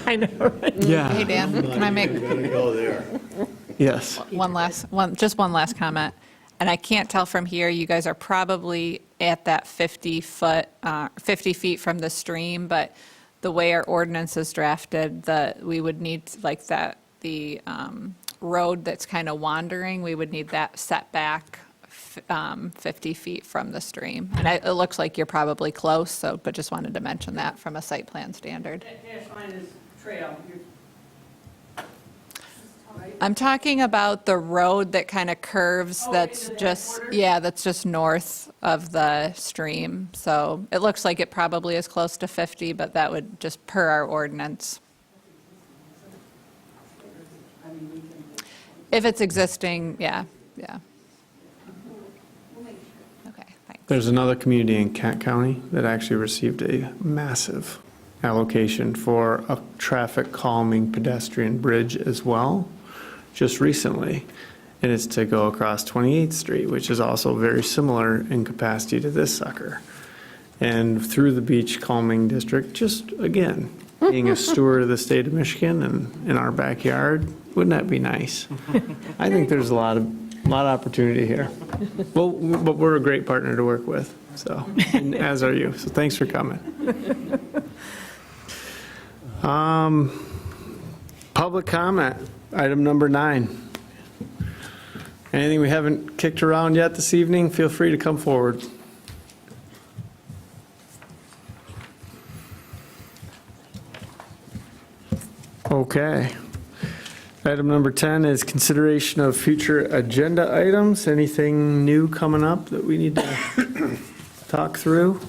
I know, right? Hey, Yeah, Dan, can I make yes. just one last comment? And I can't tell from here, you guys are probably at that 50 feet from the stream, but the way our ordinance is drafted, we would need like that, the road that's kind of wandering, we would need that setback 50 feet from the stream. And it looks like you're probably close, but just wanted to mention that from a site plan standard. That dash line is trail. I'm talking about the road that kind of curves, Oh, that's into that just, quarter? yeah, that's just north of the stream. So it looks like it probably is close to 50, but that would just per our ordinance. If it's existing, yeah. Okay, thanks. There's another community in Kent County that actually received a massive allocation for a traffic calming pedestrian bridge as well, just recently. And it's to go across 28th Street, which is also very similar in capacity to this sucker. And through the beach calming district, just again, being a steward of the state of Michigan and in our backyard, wouldn't that be nice? I think there's a lot of opportunity here. Well, but we're a great partner to work with, so, and as are you, so thanks for coming. Public comment, item number 9. Anything we haven't kicked around yet this evening, feel free to come forward. Okay. Item number 10 is consideration of future agenda items. Anything new coming up that we need to talk through?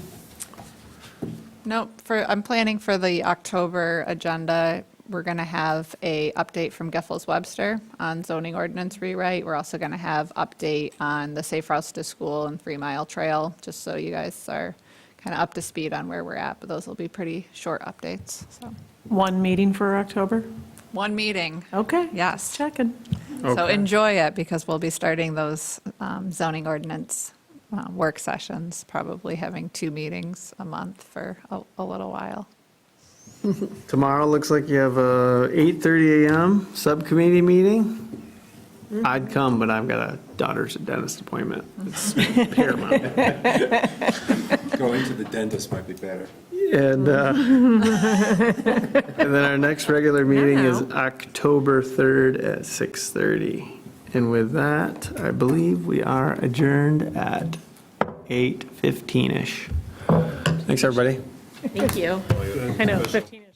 Nope, I'm planning for the October agenda, we're going to have a update from Giffords Webster on zoning ordinance rewrite. We're also going to have update on the Safe Routes to School and 3 Mile Trail, just so you guys are kind of up to speed on where we're at, but those will be pretty short updates, so. One meeting for October? One meeting, Okay. yes. Checking. So Okay. enjoy it, because we'll be starting those zoning ordinance work sessions, probably having 2 meetings a month for a little while. Tomorrow looks like you have a 8:30 a.m. subcommittee meeting. I'd come, but I've got a daughter's dentist appointment. It's paramount. Going to the dentist might be better. And and then our next regular meeting is October 3rd at 6:30. And with that, I believe we are adjourned at 8:15-ish. Thanks, everybody. Thank you. I know, 15 is.